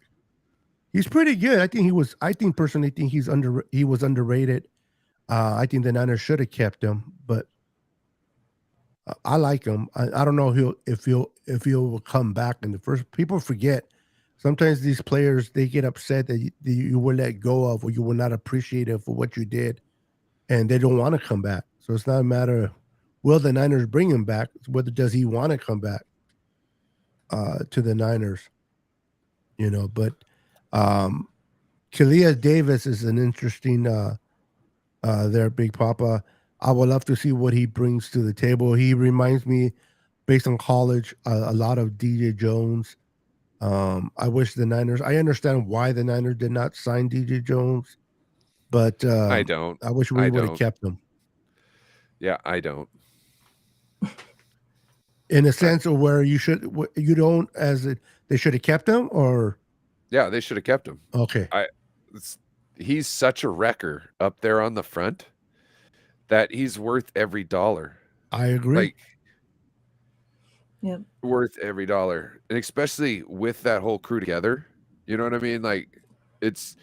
He's pretty good. I personally think he was underrated. I think the Niners should have kept him, but I like him. I don't know if he'll come back in the first. People forget sometimes these players, they get upset that you were let go of, or you were not appreciated for what you did, and they don't want to come back. So it's not a matter of will the Niners bring him back, it's whether does he want to come back to the Niners, you know. But Kalia Davis is an interesting there, Big Papa. I would love to see what he brings to the table. He reminds me, based on college, a lot of DJ Jones. I wish the Niners. I understand why the Niners did not sign DJ Jones, but I don't. I wish we I would have don't. kept him. Yeah, I don't. In a sense of where you don't they should have kept him, or Yeah, they should have kept him. okay. He's such a wrecker up there on the front that he's worth every dollar. I agree. Like, Yep. worth every dollar, and especially with that whole crew together. You know what I mean? Like, it's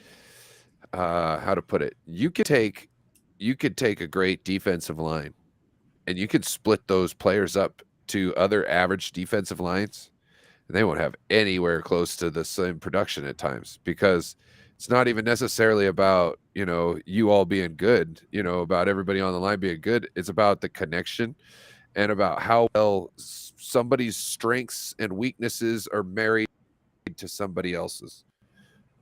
how to put it. You could take a great defensive line, and you could split those players up to other average defensive lines, and they won't have anywhere close to the same production at times, because it's not even necessarily about, you all being good, about everybody on the line being good. It's about the connection and about how well somebody's strengths and weaknesses are married to somebody else's.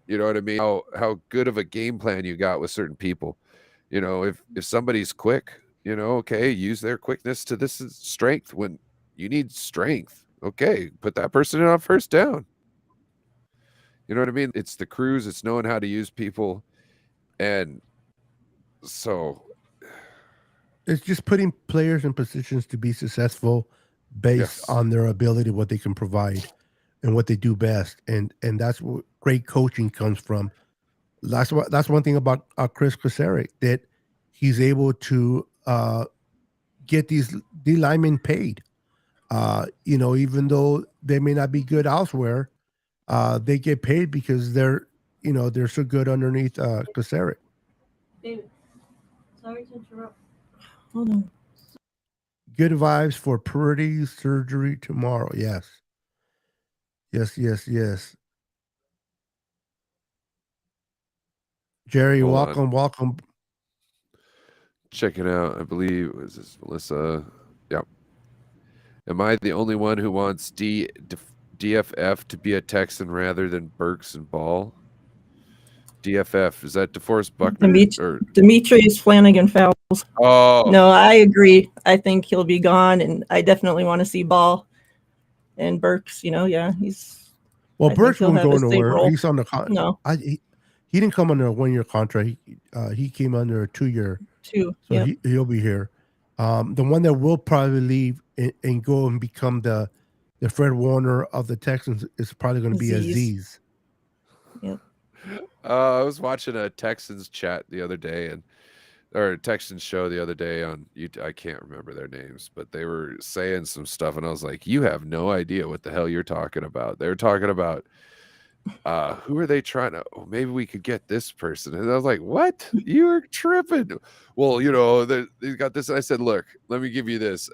You know what I mean? How good of a game plan you got with certain people. If somebody's quick, okay, use their quickness to this is strength when you need strength. Okay, put that person in on first down. You know what I mean? It's the crews, it's knowing how to use people. And so It's just putting players in positions to be successful based yes. on their ability, what they can provide, and what they do best, and that's what great coaching comes from. That's one thing about Chris Kosarek, that he's able to get these D linemen paid. Even though they may not be good elsewhere, they get paid because they're so good underneath Kosarek. David, sorry to interrupt. Hold on. Good vibes for Purdy surgery tomorrow. Yes. Yes, yes, yes. Jerry, Hold welcome, on. welcome. Check it out. I believe, was this Melissa? Yep. Am I the only one who wants DFF to be a Texan rather than Burks and Ball? DFF, is that DeForest Buckner? Demetrius Flanagan Fowles. Oh. No, I agree. I think he'll be gone, and I definitely want to see Ball and Burks. Yeah, he's. Well, I Burks think he'll won't have go a safe nowhere. role. He's on the No. He didn't come under a 1-year contract. He came under a 2-year. Two. So Yep. he'll be here. The one that will probably leave and go and become the Fred Warner of the Texans is probably going to be Aziz. Yep. I was watching a Texans chat the other day, or a Texans show the other day on YouTube. I can't remember their names, but they were saying some stuff, and I was like, you have no idea what the hell you're talking about. They're talking about who are they trying to, maybe we could get this person. And I was like, what? You're tripping. Well, they got this. And I said, look, let me give you this.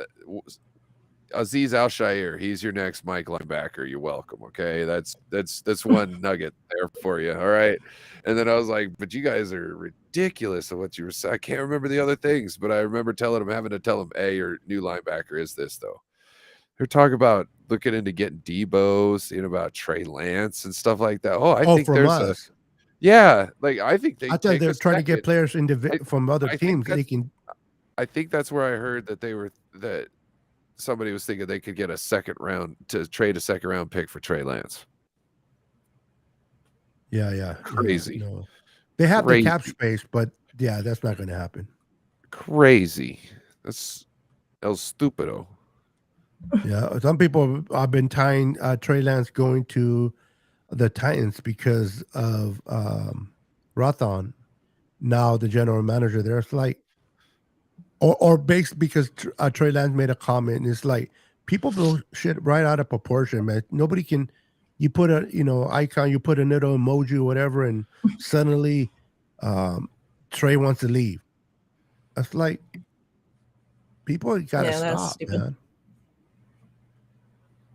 Aziz Al-Shair, he's your next Mike linebacker. You're welcome. Okay. That's one nugget there for you. All right. And then I was like, but you guys are ridiculous of what you were saying. I can't remember the other things, but I remember having to tell him, hey, your new linebacker is this though. They're talking about looking into getting Debo, seeing about Trey Lance and stuff like that. I think from there's us. I think I thought they're trying to get players from other teams. I think that's where I heard that somebody was thinking they could get a second round pick for Trey Lance. Yeah. Crazy. No. They have the cap space, but yeah, that's not going to happen. Crazy. That's El Stupido. Yeah, some people have been tying Trey Lance going to the Titans because of Rothon, now the general manager there. It's like, or based because Trey Lance made a comment, and it's like people blow shit right out of proportion, man. Nobody can. You put a icon, you put a little emoji or whatever, and suddenly Trey wants to leave. That's like people got to stop, man.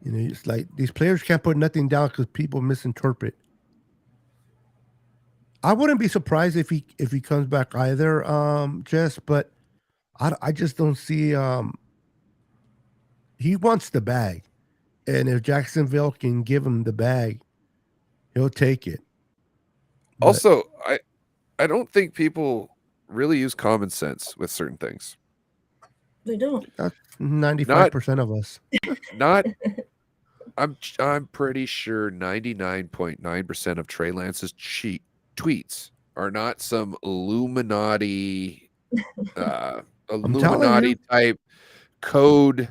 It's like these players can't put nothing down because people misinterpret. I wouldn't be surprised if he comes back either, Jess, but I just don't see. He wants the bag, and if Jacksonville can give him the bag, he'll take it. Also, I don't think people really use common sense with certain things. They don't. That's 95% of us. Not. I'm pretty sure 99.9% of Trey Lance's tweets are not some Illuminati I'm telling you. type code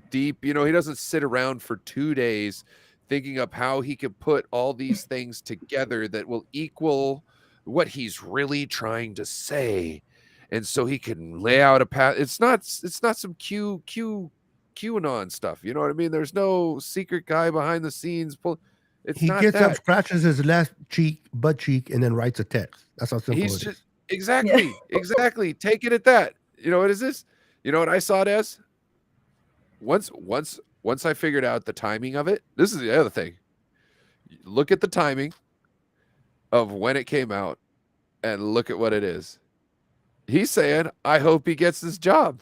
deep. You know, he doesn't sit around for 2 days thinking up how he can put all these things together that will equal what he's really trying to say. And so he can lay out a path. It's not some QAnon stuff. You know what I mean? There's no secret guy behind the scenes. It's He not gets up, that. scratches his left butt cheek, and then writes a text. That's how simple He's it just is. exactly. Take it at that. You know what is this? You know what I saw it as? Once I figured out the timing of it, this is the other thing. Look at the timing of when it came out and look at what it is. He's saying, I hope he gets this job.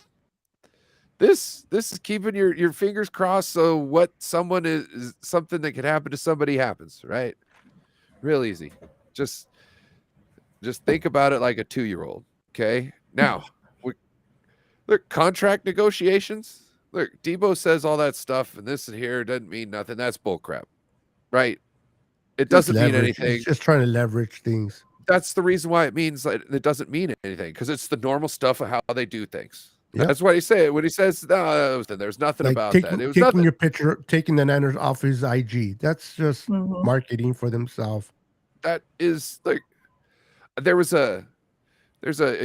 This is keeping your fingers crossed so what someone is something that could happen to somebody happens, right? Real easy. Just think about it like a 2-year-old. Okay. Now, look, contract negotiations. Look, Debo says all that stuff and this and here doesn't mean nothing. That's bullcrap, right? It doesn't mean anything. It's just trying to leverage things. That's the reason why it means that it doesn't mean anything, because it's the normal stuff of how they do things. Yep. That's what he said when he says there's nothing Like about that. It was taking nothing. your picture, taking the Niners off his IG. That's just marketing for themselves. That is like there's a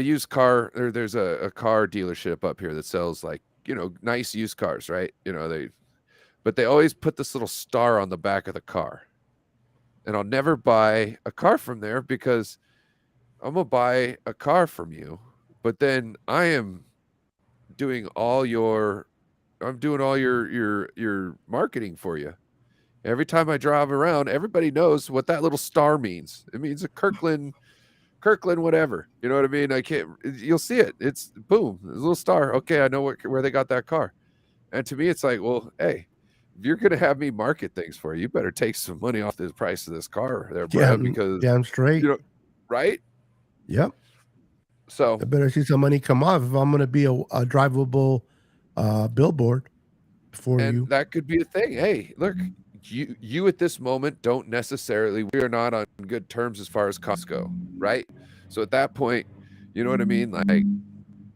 used car, or there's a car dealership up here that sells, like, you know, nice used cars, right? You know, but they always put this little star on the back of the car. And I'll never buy a car from there, because I'm gonna buy a car from you, but then I am doing all your marketing for you. Every time I drive around, everybody knows what that little star means. It means a Kirkland whatever. You know what I mean? You'll see it. It's boom, there's a little star. Okay, I know where they got that car. And to me, it's like, well, hey, if you're going to have me market things for you, you better take some money off the price of this car there, bro, because damn straight. You know, right? Yep. So I better see some money come off if I'm going to be a drivable billboard for you. That could be a thing. Hey, look, you at this moment don't necessarily, we are not on good terms as far as costs go, right? So at that point, you know what I mean? Like,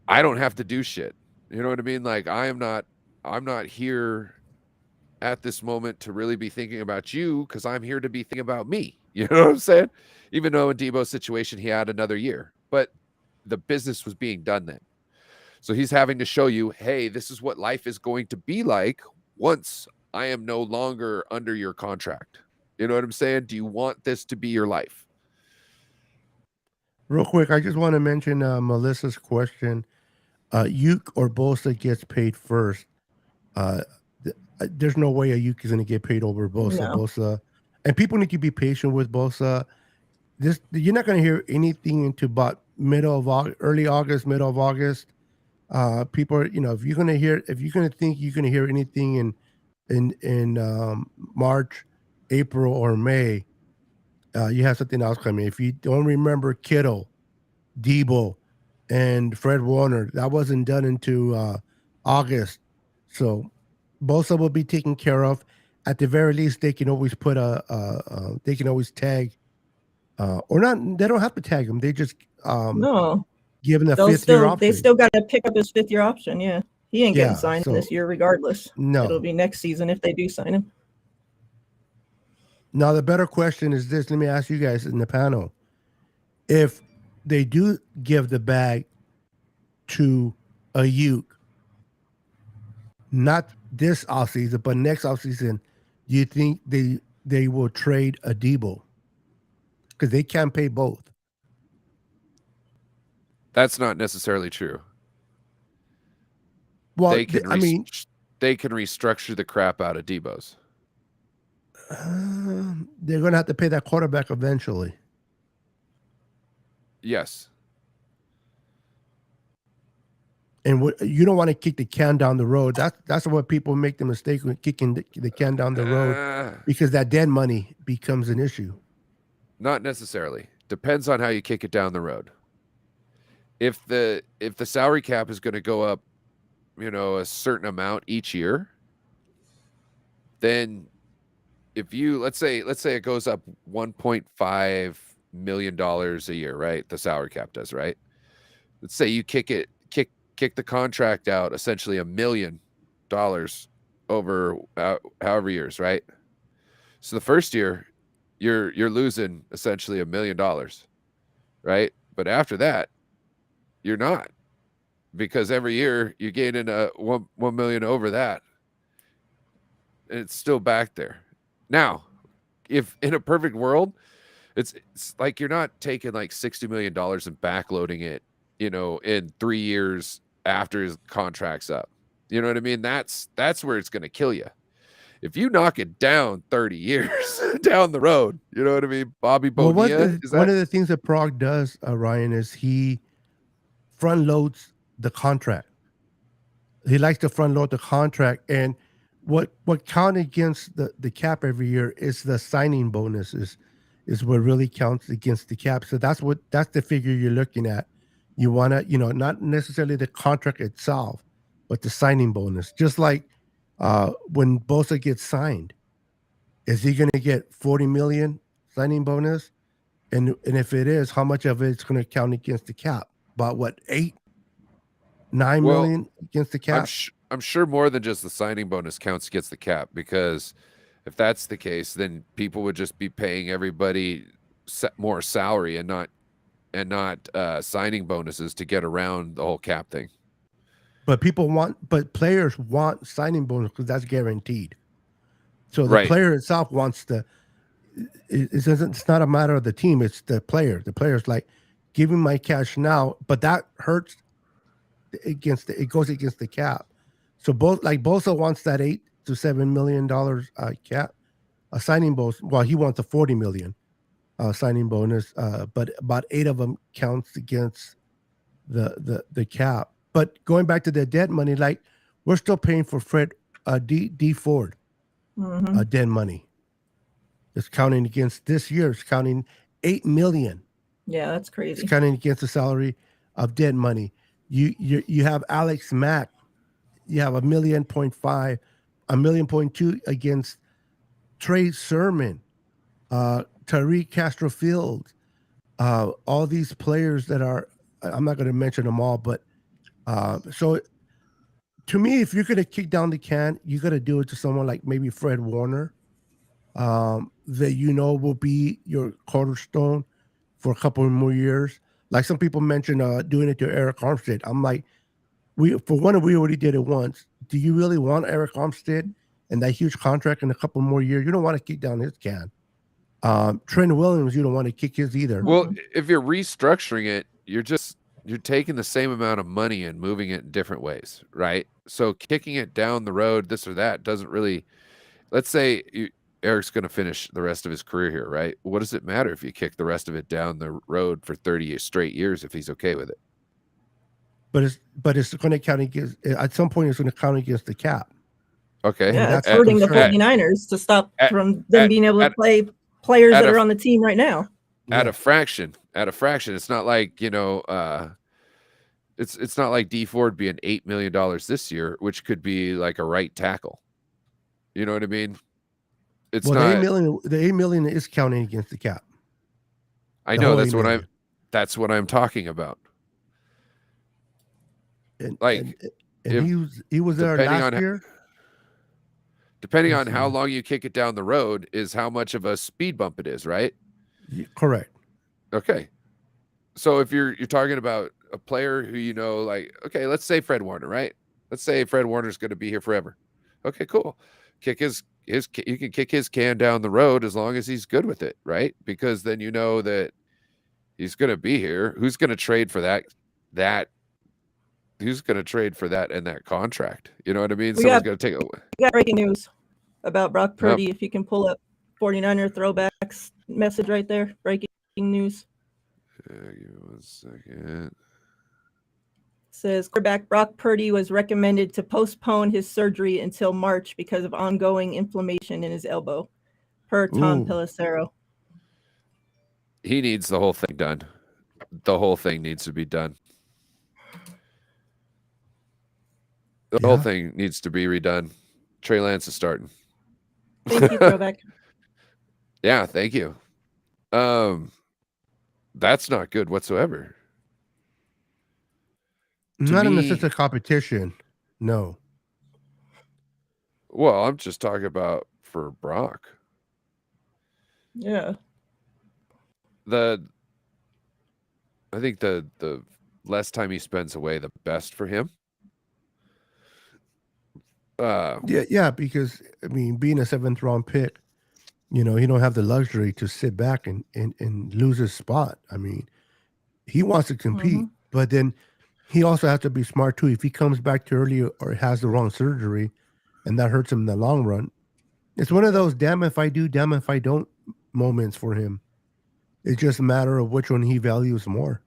I don't have to do shit. You know what I mean? Like, I'm not here at this moment to really be thinking about you, because I'm here to be thinking about me. You know what I'm saying? Even though in Debo's situation, he had another year, but the business was being done then. So he's having to show you, hey, this is what life is going to be like once I am no longer under your contract. You know what I'm saying? Do you want this to be your life? Real quick, I just want to mention Melissa's question. Uke or Bosa gets paid first. There's no way a Uke is going to get paid over Bosa. No. Bosa, and people need to be patient with Bosa. You're not going to hear anything until about early August, middle of August. People are, if you're going to think you're going to hear anything in March, April, or May, you have something else coming. If you don't remember Kittle, Debo, and Fred Warner, that wasn't done until August. So Bosa will be taken care of. At the very least, they can always put they can always tag, or not. They don't have to tag him. They just no, give him a fifth-year option. They still got to pick up his fifth-year option. Yeah, he ain't getting signed this year regardless. No, it'll be next season if they do sign him. Now the better question is this. Let me ask you guys in the panel: if they do give the bag to a Uke, not this offseason, but next offseason, do you think they will trade a Debo? Because they can't pay both. That's not necessarily true. Well, they can restructure the crap out of Debo's. They're going to have to pay that quarterback eventually. Yes. And you don't want to kick the can down the road. That's what people make the mistake with, kicking the can down the road, because that dead money becomes an issue. Not necessarily. Depends on how you kick it down the road. If the salary cap is going to go up a certain amount each year, then if you let's say it goes up $1.5 million a year, right? The salary cap does, right? Let's say you kick the contract out essentially $1 million over however years, right? So the first year you're losing essentially $1 million, right? But after that, you're not, because every year you gain in a 1 million over that, and it's still back there. Now, if in a perfect world, it's like you're not taking like $60 million and backloading it, in 3 years after his contract's up. You know what I mean? That's where it's going to kill you. If you knock it down 30 years down the road, you know what I mean? Bobby Well, Bonilla, one of the things that Prague does, Ryan, is he front loads the contract. He likes to front load the contract, and what counts against the cap every year is the signing bonuses, is what really counts against the cap. So that's the figure you're looking at. You want to, not necessarily the contract itself, but the signing bonus. Just like when Bosa gets signed, is he going to get 40 million signing bonus? And if it is, how much of it's going to count against the cap? About what, 9 million against the cap? I'm sure more than just the signing bonus counts against the cap, because if that's the case, then people would just be paying everybody more salary and not signing bonuses to get around the whole cap thing. But players want signing bonus because that's guaranteed. So the Right. player itself wants it's not a matter of the team, it's the player. The player's like, give me my cash now, but that hurts it goes against the cap. So Bosa wants that $8 to $7 million cap, a signing bonus. Well, he wants a 40 million signing bonus, but about 8 of them counts against the cap. But going back to the dead money, like we're still paying for Fred D Ford dead money. It's counting against this year. It's counting 8 million. Yeah, that's crazy. It's counting against the salary of dead money. You have Alex Mack. You have $1.5 million, $1.2 million against Trey Sermon, Tariq Castro Fields, all these players that are. I'm not going to mention them all, but so to me, if you're going to kick down the can, you got to do it to someone like maybe Fred Warner, that will be your cornerstone for a couple more years. Like some people mentioned doing it to Eric Armstead. I'm like, we already did it once. Do you really want Eric Armstead and that huge contract in a couple more years? You don't want to kick down his can. Trent Williams, you don't want to kick his either. Well, if you're restructuring it, you're taking the same amount of money and moving it in different ways, right? So kicking it down the road, this or that, doesn't really. Let's say Eric's going to finish the rest of his career here, right? What does it matter if you kick the rest of it down the road for 30 straight years if he's okay with it? But it's going to count against, at some point it's going to count against the cap. Okay. Yeah, that's hurting the 49ers to stop from them being able to play players that are on the team right now. At a fraction. It's not like, it's not like D Ford being $8 million this year, which could be like a right tackle. You know what I mean? It's not the $8 million is counting against the cap. I know, that's what I'm talking about. He was there last year. Depending on how long you kick it down the road is how much of a speed bump it is, right? Correct. Okay. So if you're talking about a player who okay, let's say Fred Warner, right? Let's say Fred Warner's going to be here forever. Okay, cool. You can kick his can down the road as long as he's good with it, right? Because then you know that he's going to be here. Who's going to trade for that? Who's going to trade for that and that contract? You know what I mean? Someone's going to take it away. We got breaking news about Brock Purdy. If you can pull up 49er throwbacks message right there. Breaking news. Give me 1 second. It says quarterback Brock Purdy was recommended to postpone his surgery until March because of ongoing inflammation in his elbow, per Tom Pelissero. He needs the whole thing done. The whole thing needs to be done. The whole thing needs to be redone. Trey Lance is starting. Thank you, throwback. Yeah, thank you. That's not good whatsoever. Not in the sense of competition. No. Well, I'm just talking about for Brock. Yeah. I think the less time he spends away, the best for him. Yeah, because I mean, being a 7th round pick, you don't have the luxury to sit back and lose his spot. I mean, he wants to compete, but then he also has to be smart too. If he comes back too early or has the wrong surgery, and that hurts him in the long run, it's one of those damn if I do, damn if I don't moments for him. It's just a matter of which one he values more,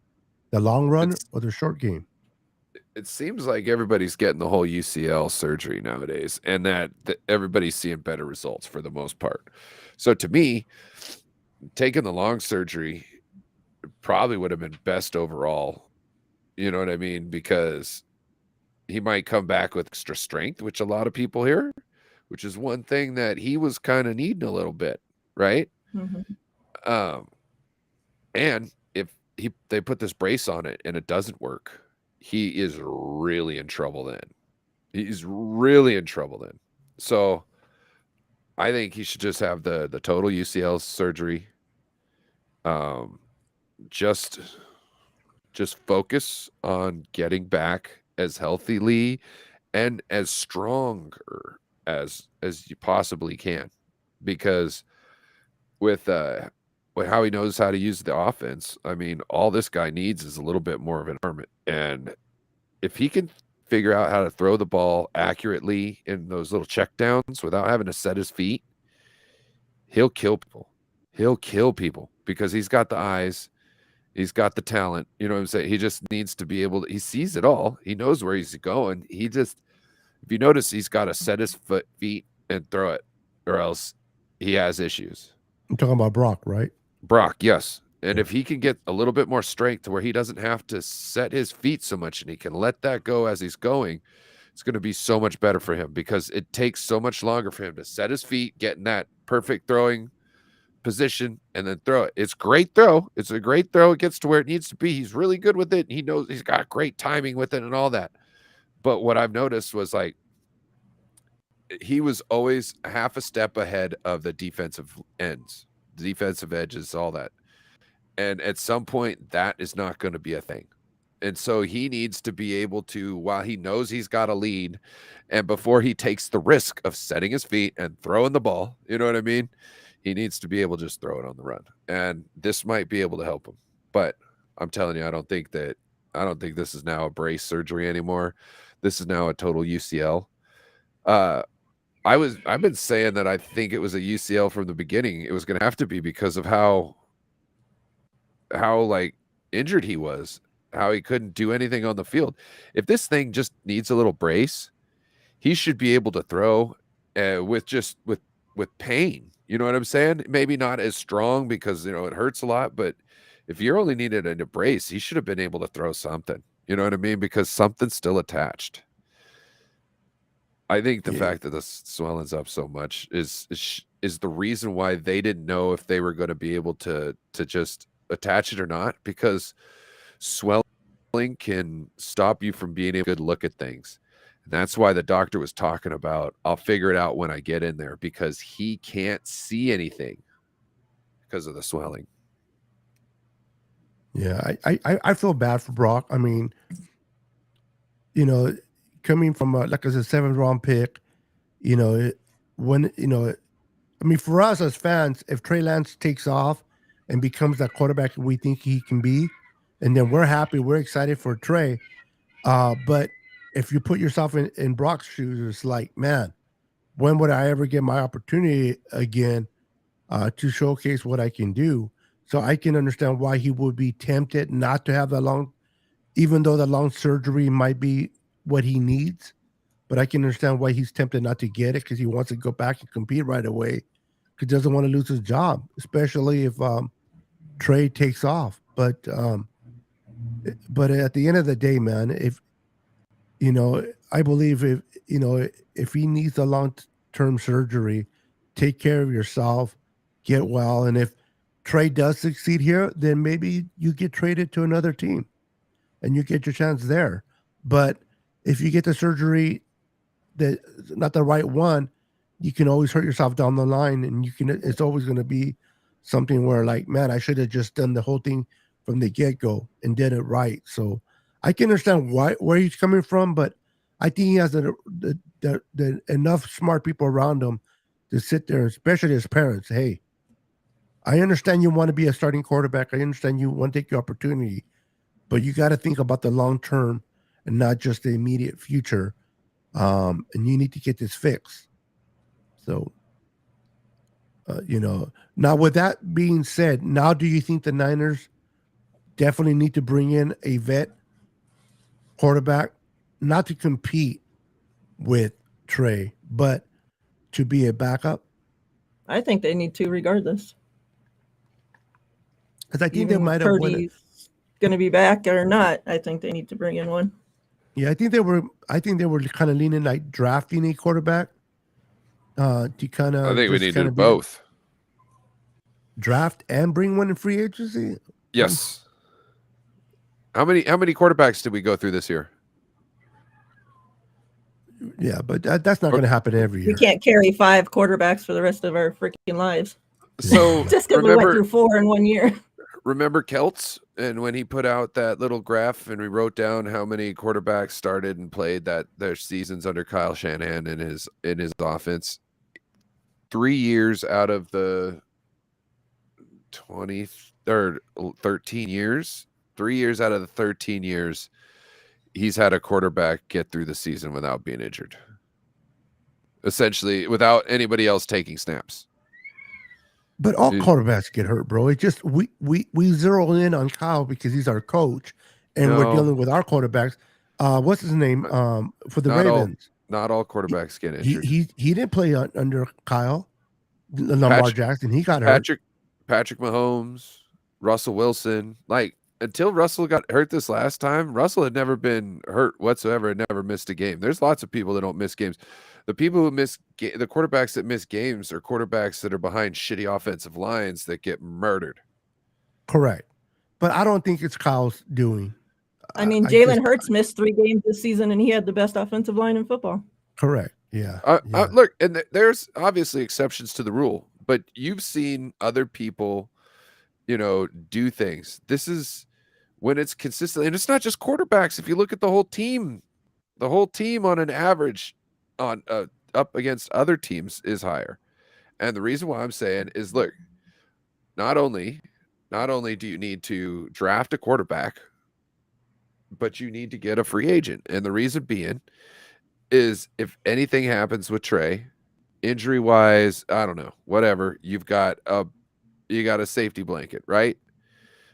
the long run or the short game. It seems like everybody's getting the whole UCL surgery nowadays, and that everybody's seeing better results for the most part. So to me, taking the long surgery probably would have been best overall. You know what I mean? Because he might come back with extra strength, which a lot of people hear, which is one thing that he was kind of needing a little bit, right? And if they put this brace on it and it doesn't work, he is really in trouble then. He's really in trouble then. So I think he should just have the total UCL surgery. Just focus on getting back as healthily and as stronger as you possibly can, because with how he knows how to use the offense, I mean, all this guy needs is a little bit more of an arm. And if he can figure out how to throw the ball accurately in those little checkdowns without having to set his feet, he'll kill people. He'll kill people because he's got the eyes. He's got the talent. You know what I'm saying? He just needs to be able to, he sees it all. He knows where he's going. He just, if you notice, he's got to set his feet and throw it, or else he has issues. I'm talking about Brock, right? Brock, yes. And if he can get a little bit more strength to where he doesn't have to set his feet so much and he can let that go as he's going, it's going to be so much better for him, because it takes so much longer for him to set his feet, get in that perfect throwing position, and then throw it. It's great throw. It's a great throw. It gets to where it needs to be. He's really good with it. He knows he's got great timing with it and all that. But what I've noticed was, like, he was always half a step ahead of the defensive ends, defensive edges, all that. And at some point, that is not going to be a thing. And so he needs to be able to, while he knows he's got a lead, and before he takes the risk of setting his feet and throwing the ball, you know what I mean? He needs to be able to just throw it on the run. And this might be able to help him. But I'm telling you, I don't think this is now a brace surgery anymore. This is now a total UCL. I've been saying that I think it was a UCL from the beginning. It was going to have to be because of how like injured he was, how he couldn't do anything on the field. If this thing just needs a little brace, he should be able to throw with pain. You know what I'm saying? Maybe not as strong because, it hurts a lot, but if you're only needed a brace, he should have been able to throw something. You know what I mean? Because something's still attached. I think the fact that the swelling's up so much is the reason why they didn't know if they were going to be able to just attach it or not, because swelling can stop you from being able to look at things. And that's why the doctor was talking about, I'll figure it out when I get in there, because he can't see anything because of the swelling. Yeah, I feel bad for Brock. I mean, coming from like as a 7th round pick, for us as fans, if Trey Lance takes off and becomes that quarterback we think he can be, and then we're happy, we're excited for Trey. But if you put yourself in Brock's shoes, it's like, man, when would I ever get my opportunity again to showcase what I can do? So I can understand why he would be tempted not to have that long, even though the long surgery might be what he needs. But I can understand why he's tempted not to get it, because he wants to go back and compete right away, because he doesn't want to lose his job, especially if Trey takes off. But at the end of the day, man, if I believe if he needs a long-term surgery, take care of yourself, get well, and if Trey does succeed here, then maybe you get traded to another team and you get your chance there. But if you get the surgery that not the right one, you can always hurt yourself down the line, and it's always going to be something where like, man, I should have just done the whole thing from the get-go and did it right. So I can understand where he's coming from, but I think he has the enough smart people around him to sit there, especially his parents. Hey, I understand you want to be a starting quarterback. I understand you want to take your opportunity, but you got to think about the long term and not just the immediate future. And you need to get this fixed. So, now with that being said, now do you think the Niners definitely need to bring in a vet quarterback, not to compete with Trey, but to be a backup? I think they need to, regardless. Because I think Even they might have Purdy's going to be back or not, I think they need to bring in one. Yeah, I think they were kind of leaning like drafting a quarterback to kind of. I think we need to do both. Draft and bring one in free agency. Yes. How many quarterbacks did we go through this year? Yeah, but that's not going to happen every year. We can't carry 5 quarterbacks for the rest of our freaking lives. So just because we went through 4 in 1 year. Remember Keltz, and when he put out that little graph and we wrote down how many quarterbacks started and played their seasons under Kyle Shanahan in his offense. 3 years out of the 13 years, 3 years out of the 13 years, he's had a quarterback get through the season without being injured. Essentially, without anybody else taking snaps. But all quarterbacks get hurt, bro. It's just we zero in on Kyle because he's our coach, and we're dealing with our quarterbacks. What's his name? For the Ravens. Not all quarterbacks get injured. He didn't play under Kyle Lamar Jackson. He got hurt. Patrick Mahomes, Russell Wilson. Like, until Russell got hurt this last time, Russell had never been hurt whatsoever and never missed a game. There's lots of people that don't miss games. The people who the quarterbacks that miss games are quarterbacks that are behind shitty offensive lines that get murdered. Correct. But I don't think it's Kyle's doing. I mean, Jalen Hurts missed 3 games this season, and he had the best offensive line in football. Correct. Yeah. Look, and there's obviously exceptions to the rule, but you've seen other people, do things. This is when it's consistent, and it's not just quarterbacks. If you look at the whole team on an average on up against other teams is higher. And the reason why I'm saying is, look, not only do you need to draft a quarterback, but you need to get a free agent. And the reason being is if anything happens with Trey, injury wise, I don't know, whatever, you got a safety blanket, right?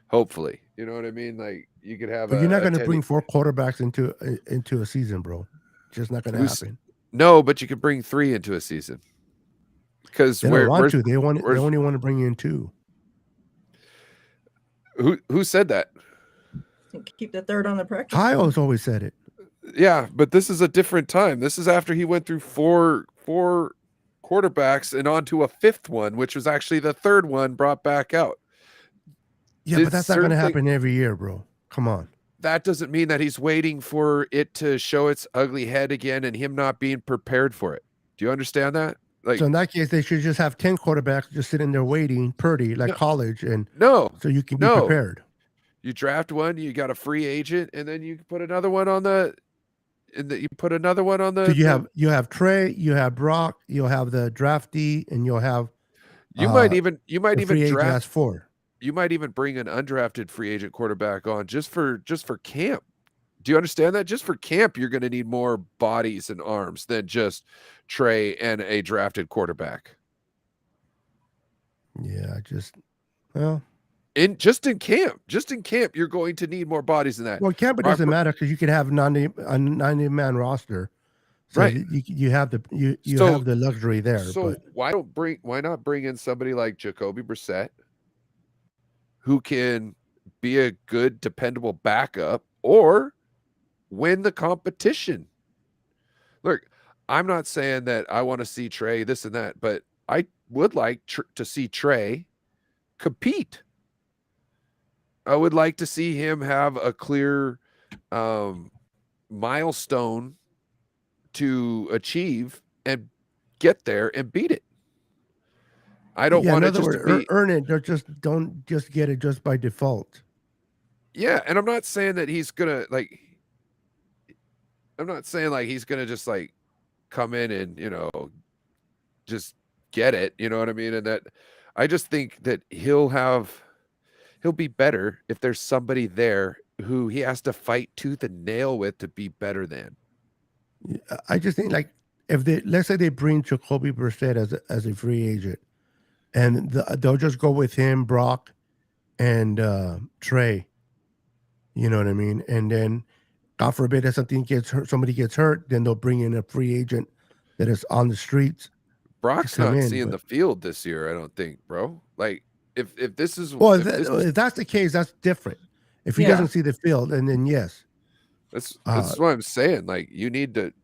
Hopefully, you know what I mean? Like, you could have. But you're not going to bring 4 quarterbacks into a season, bro. Just not going to happen. No, but you could bring 3 into a season. Because they don't want to. They only want to bring in 2. Who said that? Keep the third on the practice. Kyle's always said it. Yeah, but this is a different time. This is after he went through four quarterbacks and onto a 5th one, which was actually the 3rd one brought back out. Yeah, but that's not going to happen every year, bro. Come on. That doesn't mean that he's waiting for it to show its ugly head again and him not being prepared for it. Do you understand that? Like, so in that case, they should just have 10 quarterbacks just sitting there waiting, Purdy, like college, and so you can be prepared. You draft one, you got a free agent, and then you put another one on the. So you have Trey, you have Brock, you'll have the draftee, and you'll have. You might even draft 4. You might even bring an undrafted free agent quarterback on just for camp. Do you understand that? Just for camp, you're going to need more bodies and arms than just Trey and a drafted quarterback. Yeah, in camp, you're going to need more bodies than that. Well, camp it doesn't matter because you could have a 90-man roster, so right? You have the luxury there. So why not bring in somebody like Jacoby Brissett, who can be a good, dependable backup or win the competition? Look, I'm not saying that I want to see Trey this and that, but I would like to see Trey compete. I would like to see him have a clear milestone to achieve and get there and beat it. I don't Yeah, in want it other just to words, be earn it. Don't just get it just by default. yeah, and I'm not saying that he's gonna like. I'm not saying like he's gonna just like come in and just get it. You know what I mean? And that I just think that he'll be better if there's somebody there who he has to fight tooth and nail with to be better than. I just think like if they let's say they bring Jacoby Brissett as a free agent, and they'll just go with him, Brock, and Trey. You know what I mean? And then, God forbid, if somebody gets hurt, then they'll bring in a free agent that is on the streets to Brock's come not in. seeing But the field this year, I don't think, bro. Like if this is well, if if that's the case, that's different. If he Yeah. doesn't see the field, and then yes, that's what I'm saying. Like you need to.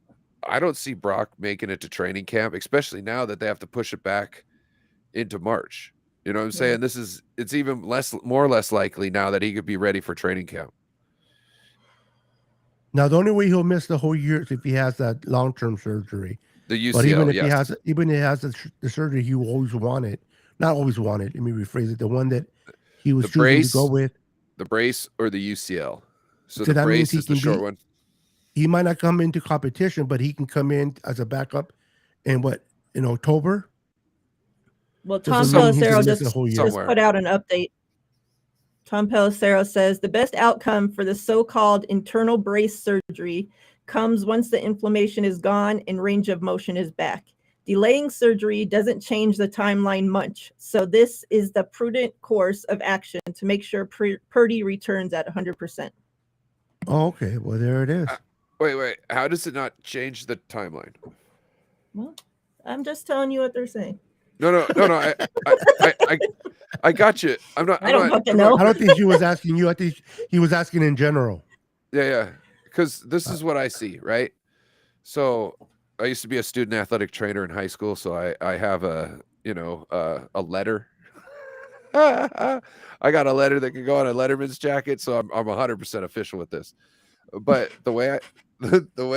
I don't see Brock making it to training camp, especially now that they have to push it back into March. You know what I'm saying? It's even more or less likely now that he could be ready for training camp. now the only way he'll miss the whole year is if he has that long-term surgery. The UCL, But even if yes. he has the surgery he always wanted, not always wanted. Let me rephrase it: the one that he was choosing to go with, the brace or the UCL. So that the means brace is the short one. He might not come into competition, but he can come in as a backup in October. Well, Tom Pelissero just somewhere. put out an update. Tom Pelissero says the best outcome for the so-called internal brace surgery comes once the inflammation is gone and range of motion is back. Delaying surgery doesn't change the timeline much, so this is the prudent course of action to make sure Purdy returns at 100%. Oh, okay. Well, there it is. Wait. How does it not change the timeline? Well, I'm just telling you what they're saying. No. I got you. I don't fucking know. I don't think he was asking you. I think he was asking in general. Yeah. Because this is what I see, right? So I used to be a student athletic trainer in high school, so I have a letter. I got a letter that can go on a letterman's jacket, so I'm 100% official with this. But the way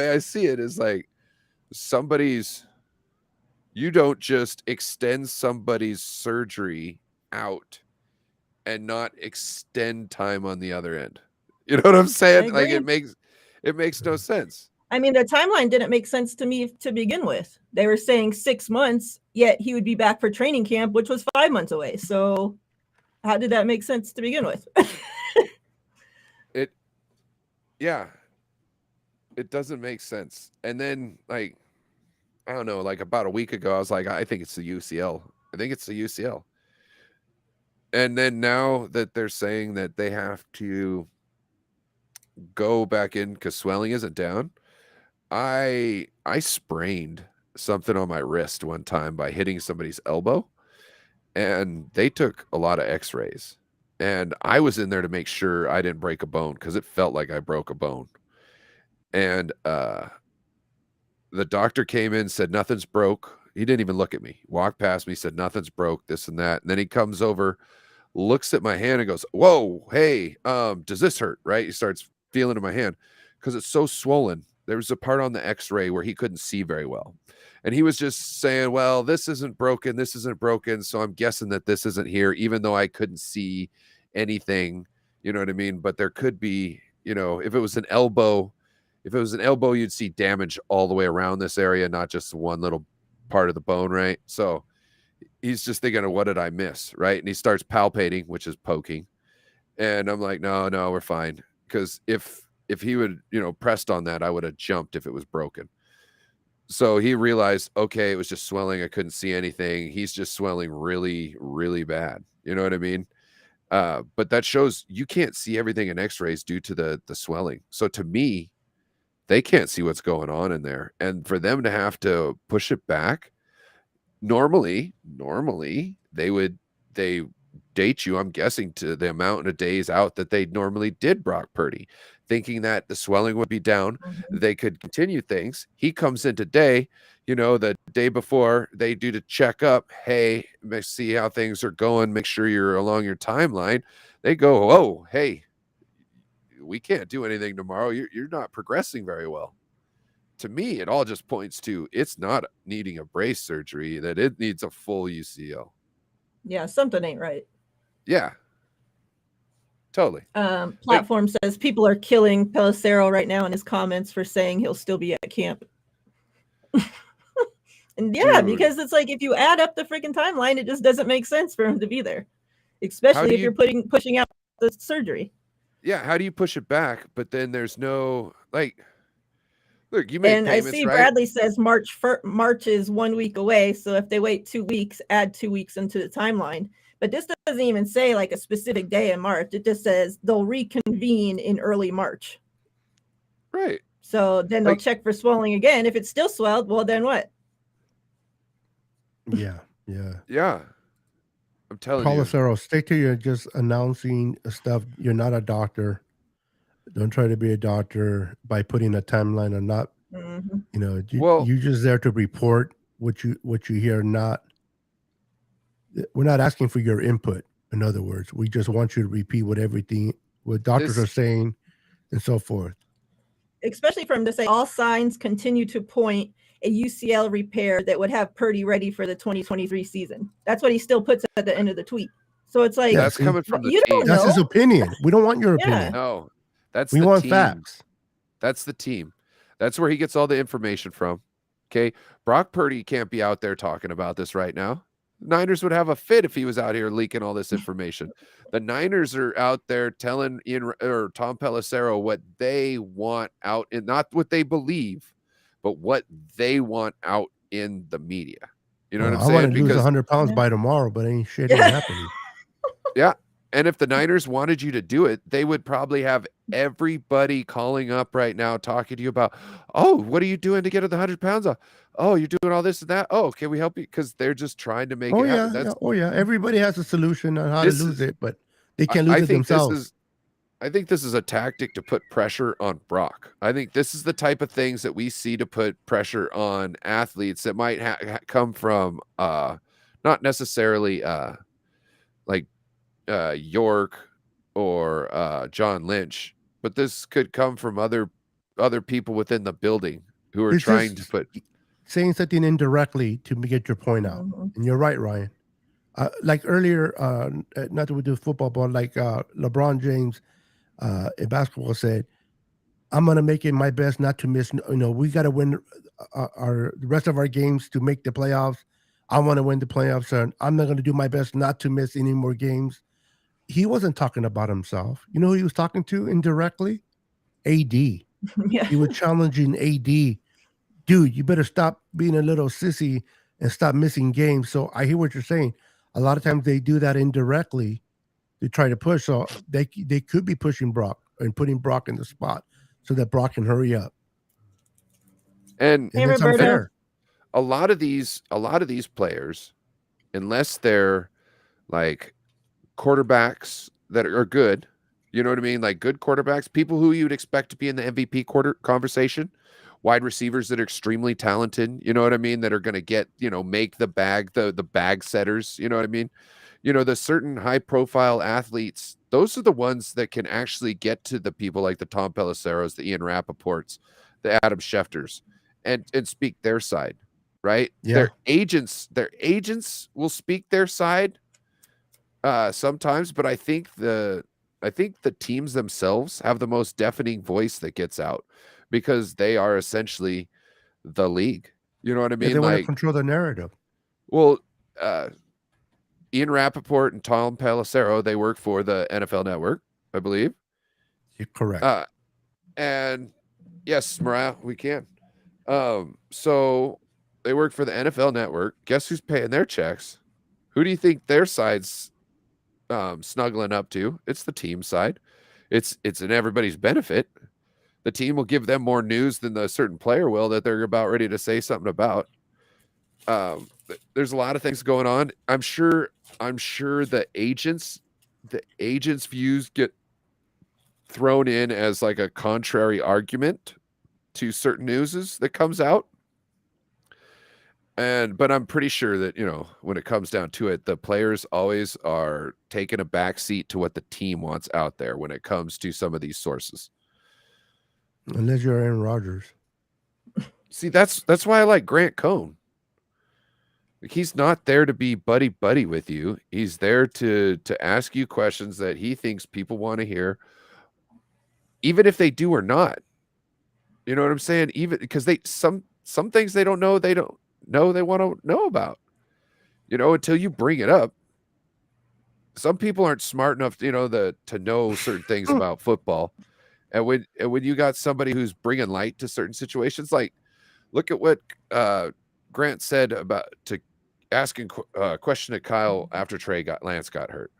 I see it is like you don't just extend somebody's surgery out and not extend time on the other end. You know what I'm saying? Like it makes no sense. I mean, the timeline didn't make sense to me to begin with. They were saying 6 months, yet he would be back for training camp, which was 5 months away. So how did that make sense to begin with? It doesn't make sense. And then like, I don't know, like about a week ago, I was like, I think it's the UCL. I think it's the UCL. And then now that they're saying that they have to go back in because swelling isn't down, I sprained something on my wrist one time by hitting somebody's elbow, and they took a lot of x-rays, and I was in there to make sure I didn't break a bone because it felt like I broke a bone. And the doctor came in, said nothing's broke. He didn't even look at me. Walked past me, said nothing's broke, this and that. And then he comes over, looks at my hand and goes, "Whoa, hey, does this hurt?" Right? He starts feeling in my hand because it's so swollen. There was a part on the x-ray where he couldn't see very well. And he was just saying, well, this isn't broken. So I'm guessing that this isn't here, even though I couldn't see anything, you know what I mean? But there could be, if it was an elbow, you'd see damage all the way around this area, not just one little part of the bone, right? So he's just thinking of what did I miss, right? And he starts palpating, which is poking. And I'm like, no, we're fine. Because if he would, pressed on that, I would have jumped if it was broken. So he realized, okay, it was just swelling. I couldn't see anything. He's just swelling really, really bad. You know what I mean? But that shows you can't see everything in x-rays due to the swelling. So to me, they can't see what's going on in there. And for them to have to push it back, normally they date you, I'm guessing, to the amount of days out that they normally did Brock Purdy, thinking that the swelling would be down, they could continue things. He comes in today, the day before they do to check up, hey, see how things are going, make sure you're along your timeline. They go, oh, hey, we can't do anything tomorrow. You're not progressing very well. To me, it all just points to it's not needing a brace surgery, that it needs a full UCL. Yeah, something ain't right. Yeah. Totally. Platform says people are killing Pelissero right now in his comments for saying he'll still be at camp. And yeah, Dude. because it's like if you add up the freaking timeline, it just doesn't make sense for him to be there, especially if you're pushing out the surgery. Yeah, how do you push it back? But then there's no look, you make payments, I see right? Bradley says March is 1 week away, so if they wait 2 weeks, add 2 weeks into the timeline. But this doesn't even say like a specific day in March. It just says they'll reconvene in early March. Right. So then they'll check for swelling again. If it's still swelled, well, then what? Yeah. I'm telling Pelissero, stick to your just announcing stuff. You're not a doctor. Don't try to be a doctor by putting a timeline or not. You're just there to report what you hear. We're not asking for your input. In other words, we just want you to repeat what doctors are saying and so forth. Especially for him to say all signs continue to point a UCL repair that would have Purdy ready for the 2023 season. That's what he still puts at the end of the tweet. So it's like that's coming from the team. Don't know. That's his opinion. We don't want your opinion. No, that's we want facts. That's the team. That's where he gets all the information from. Okay, Brock Purdy can't be out there talking about this right now. Niners would have a fit if he was out here leaking all this information. The Niners are out there telling Tom Pelissero what they want out, and not what they believe, but what they want out in the media. You know what I'm saying? I want to lose 100 pounds by tomorrow, but ain't shit ain't happening. Yeah. And if the Niners wanted you to do it, they would probably have everybody calling up right now talking to you about, oh, what are you doing to get the 100 pounds off? Oh, you're doing all this and that. Oh, can we help you? Because they're just trying to make it happen. Everybody has a solution on how to lose it, but they can't lose it themselves. I think this is a tactic to put pressure on Brock. I think this is the type of things that we see to put pressure on athletes that might come from not necessarily York or John Lynch, but this could come from other people within the building who are trying to put saying something indirectly to get your point out. And you're right, Ryan. Like earlier, not to do football, but like LeBron James in basketball said, I'm going to make it my best not to miss. We got to win the rest of our games to make the playoffs. I want to win the playoffs, and I'm not going to do my best not to miss any more games. He wasn't talking about himself. You know who he was talking to indirectly? AD. Yeah. He was challenging AD. Dude, you better stop being a little sissy and stop missing games. So I hear what you're saying. A lot of times they do that indirectly to try to push. So they could be pushing Brock and putting Brock in the spot so that Brock can hurry up. And it's unfair. A lot of these players, unless they're like quarterbacks that are good, you know what I mean? Like good quarterbacks, people who you would expect to be in the MVP conversation, wide receivers that are extremely talented, you know what I mean? That are going to get, make the bag, the bag setters, you know what I mean? The certain high profile athletes, those are the ones that can actually get to the people like the Tom Pelisseros, the Ian Rappaports, the Adam Schefters, and speak their side, right? Yeah. Their agents will speak their side sometimes, but I think the teams themselves have the most deafening voice that gets out because they are essentially the league. You know what I mean? They want to control the narrative. Well, Ian Rappaport and Tom Pelissero, they work for the NFL Network, I believe. You're correct. And yes, Miriah, we can. So they work for the NFL Network. Guess who's paying their checks? Who do you think their side's snuggling up to? It's the team side. It's in everybody's benefit. The team will give them more news than the certain player will that they're about ready to say something about. there's a lot of things going on. I'm sure the agents views get thrown in as like a contrary argument to certain newses that comes out. But I'm pretty sure that, when it comes down to it, the players always are taking a back seat to what the team wants out there when it comes to some of these sources. Unless you're Aaron Rodgers. See, that's why I like Grant Cohn. Like, he's not there to be buddy with you. He's there to ask you questions that he thinks people want to hear, even if they do or not. You know what I'm saying? Even because some things they don't know, they don't know they want to know about. Until you bring it up. Some people aren't smart enough, to know certain things about football. And when you got somebody who's bringing light to certain situations, like look at what Grant said about asking a question to Kyle after Lance got hurt.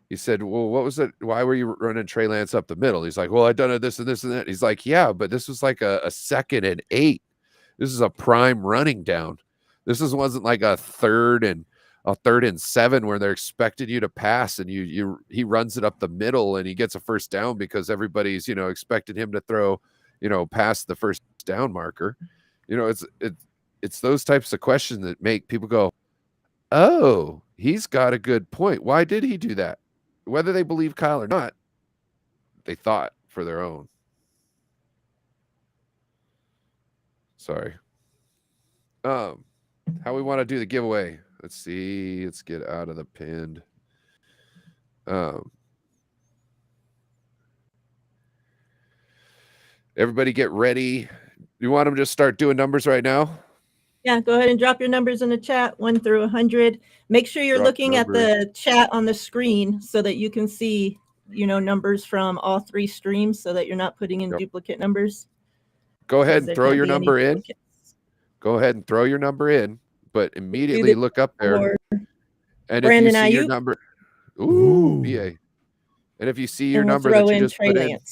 He said, well, what was it? Why were you running Trey Lance up the middle? He's like, well, I done it this and this and that. He's like, yeah, but this was like a 2nd and 8. This is a prime running down. This wasn't like a 3rd and 7 where they're expecting you to pass and he runs it up the middle and he gets a first down because everybody's, expecting him to throw, past the first down marker. It's those types of questions that make people go, oh, he's got a good point. Why did he do that? Whether they believe Kyle or not, they thought for their own. Sorry. How we want to do the giveaway. Let's see. Let's get out of the pinned. Everybody get ready. You want them to just start doing numbers right now? Yeah, go ahead and drop your numbers in the chat, 1 through 100. Make sure you're looking at the chat on the screen so that you can see, numbers from all 3 streams so that you're not putting in duplicate numbers. Go ahead and throw your number in. Go ahead and throw your number in, but immediately look up there. And Brandon, if you see your number, BA. And if you see your number that you just put in, if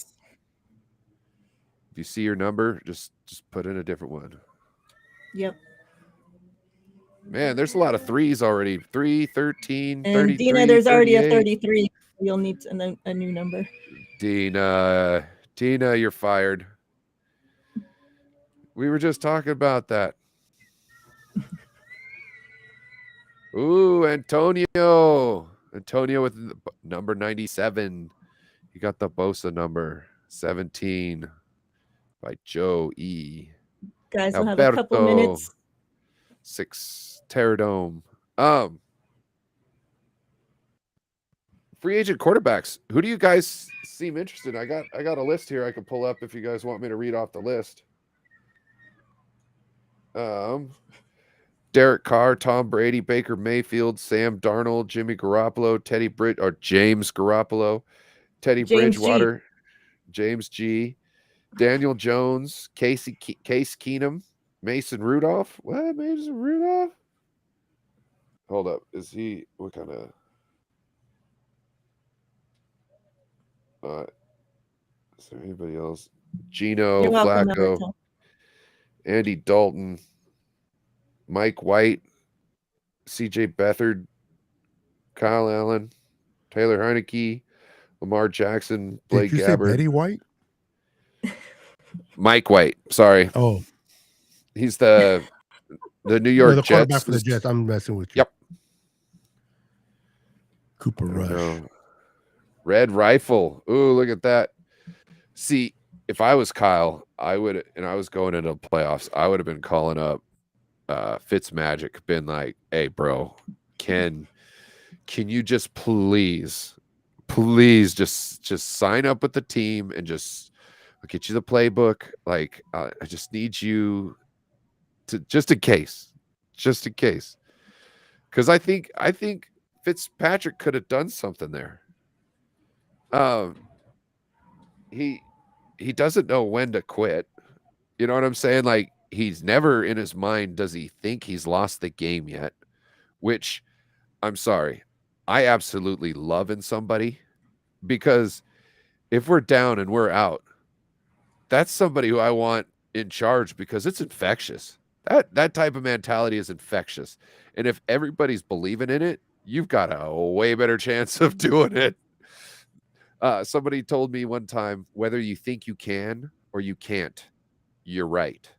you see your number, just put in a different one. Yep. Man, there's a lot of 3s already. 3, 13, and 33, Dina, there's 38. already a 33. You'll need a new number. Tina, you're fired. We were just talking about that. Ooh, Antonio with number 97. You got the Bosa number 17 by Joe E. Guys, we'll have a couple minutes. 6 Terradome. Free agent quarterbacks. Who do you guys seem interested in? I got a list here I can pull up if you guys want me to read off the list. Derek Carr, Tom Brady, Baker Mayfield, Sam Darnold, Jimmy Garoppolo, James Garoppolo, Teddy Bridgewater, James G, Daniel Jones, Case Keenum, Mason Rudolph. What? Mason Rudolph? Hold up. Is he what kind of is there anybody else? Gino Flacco, Andy Dalton, Mike White, CJ Beathard, Kyle Allen, Taylor Heineke, Lamar Jackson, Blake Did you Gabbert. say Betty White? Mike White. Sorry. Oh, he's the New York Jets. Quarterback for the Jets. I'm messing with you. Yep. Cooper Rush. Red Rifle. Ooh, look at that. See, if I was Kyle, I would, and I was going into the playoffs, I would have been calling up Fitzmagic, been like, hey, bro, can you just please just sign up with the team and just I'll get you the playbook. Like, I just need you to just in case. Because I think Fitzpatrick could have done something there. He doesn't know when to quit. You know what I'm saying? Like, he's never in his mind does he think he's lost the game yet, which I'm sorry. I absolutely love in somebody, because if we're down and we're out, that's somebody who I want in charge, because it's infectious. That type of mentality is infectious. And if everybody's believing in it, you've got a way better chance of doing it. Somebody told me one time, whether you think you can or you can't, you're right.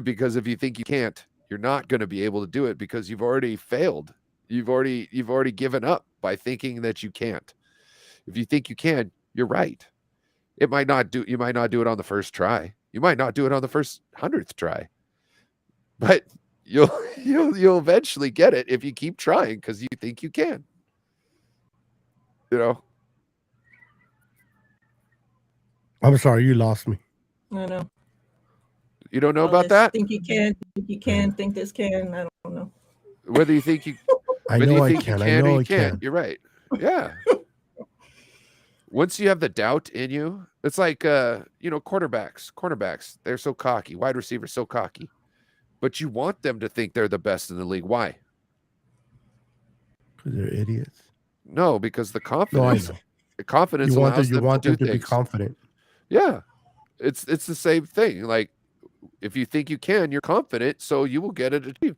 Because if you think you can't, you're not going to be able to do it because you've already failed. You've already given up by thinking that you can't. If you think you can, you're right. You might not do it on the first try. You might not do it on the first 100th try. But you'll eventually get it if you keep trying because you think you can. You know? I'm sorry, you lost me. I know. You don't know about that? Think you can, think you can, think this can. I don't know. Whether you think you I know I can. I know I can. You're right. Yeah. Once you have the doubt in you, it's like cornerbacks, they're so cocky, wide receivers so cocky. But you want them to think they're the best in the league. Why? Because they're idiots. No, because the confidence allows them to do be things. confident. Yeah. It's the same thing. Like if you think you can, you're confident, so you will get it achieved.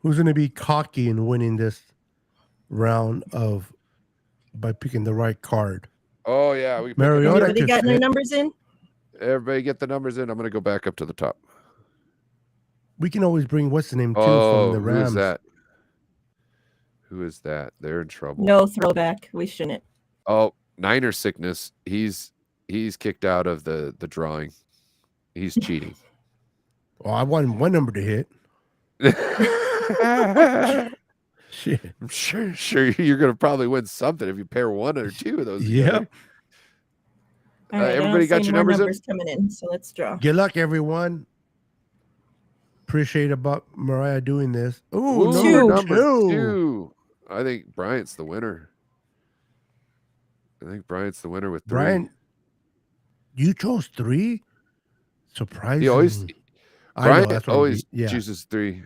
Who's going to be cocky in winning this round by picking the right card? Oh yeah, Mariota. Everybody got their numbers in? Everybody get the numbers in. I'm going to go back up to the top. We can always bring what's the name too from the Rams. Who is that? Who is that? They're in trouble. No throwback. We shouldn't. Oh, Niner sickness. He's kicked out of the drawing. He's cheating. Well, I want one number to hit. Shit. I'm sure you're going to probably win something if you pair one or two of those. Yep. All right, everybody got your numbers coming in, so let's draw. Good luck, everyone. Appreciate about Miriah doing this. Ooh, number two. I think Bryant's the winner. With 3. Brian, you chose 3? Surprising. Brian always chooses 3.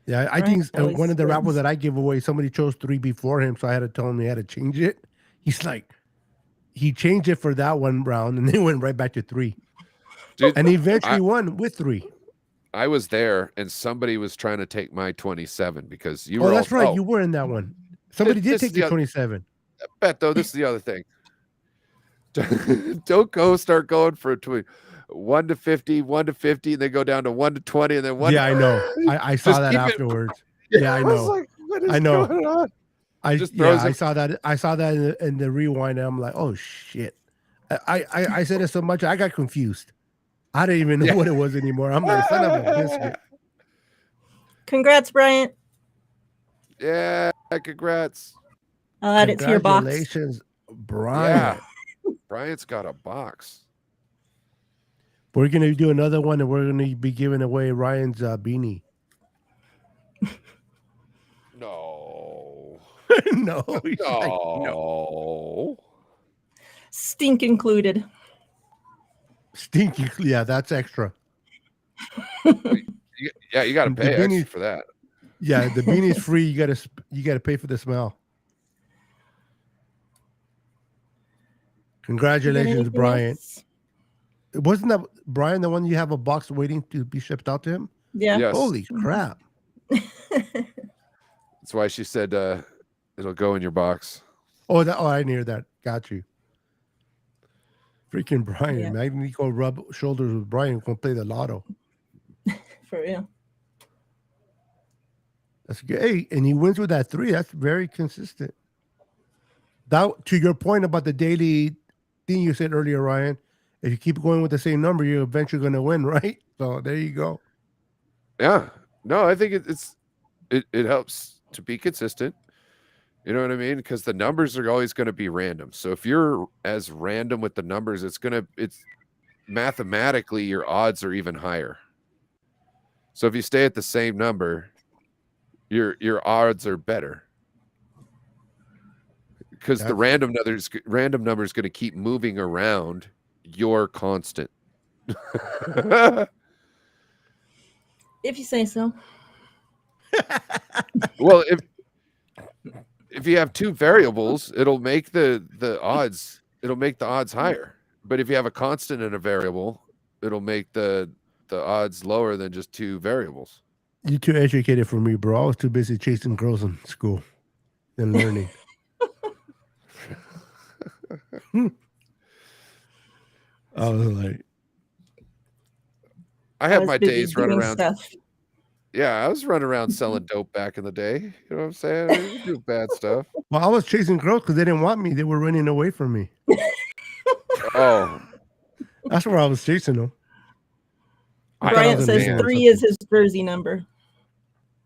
Yeah, I think one of the raffles that I give away, somebody chose 3 before him, so I had to tell him he had to change it. He's like, he changed it for that one round, and then went right back to 3. Dude, and he eventually won with 3. I was there, and somebody was trying to take my 27 because you were. Oh, that's right. You were in that one. Somebody did take your 27. Beto, this is the other thing. Don't start going for a 20. 1 to 50, 1 to 50, and then go down to 1 to 20, and then 1. Yeah, I know. I saw that afterwards. Yeah, I know. I was like, what is going on? I saw that. I saw that in the rewind, and I'm like, oh shit. I said it so much, I got confused. I didn't even know what it was anymore. I'm like, son of a biscuit. Congrats, Bryant. Yeah, congrats. I'll add it to your box. Congratulations, Bryant. Yeah. Bryant's got a box. We're going to do another one, and we're going to be giving away Ryan's beanie. No. No. No. Stink included. Stinky. Yeah, that's extra. Yeah, you got to pay extra for that. Yeah, the beanie's free. You got to pay for the smell. Congratulations, Brian. Wasn't that Brian the one you have a box waiting to be shipped out to him? Yeah. Yes. Holy crap. That's why she said it'll go in your box. Oh, I didn't hear that. Got you. Freaking Brian. Yeah. Man, you go rub shoulders with Brian, go play the lotto. For real. That's good. Hey, and he wins with that 3. That's very consistent. That, to your point about the daily thing you said earlier, Ryan, if you keep going with the same number, you're eventually going to win, right? So there you go. Yeah. No, I think it helps to be consistent. You know what I mean? Because the numbers are always going to be random. So if you're as random with the numbers, it's mathematically your odds are even higher. So if you stay at the same number, your odds are better. Because the random number is going to keep moving around your constant. If you say so. Well, if you have 2 variables, it'll make the odds higher. But if you have a constant and a variable, it'll make the odds lower than just two variables. You're too educated for me, bro. I was too busy chasing girls in school than learning. I was like, I had was my busy days running doing around. stuff. Yeah, I was running around selling dope back in the day. You know what I'm saying? I would do bad stuff. well, I was chasing girls because they didn't want me. They were running away from me. Oh, That's where I was chasing them. I thought I Bryant was says amazing or 3 something. is his jersey number.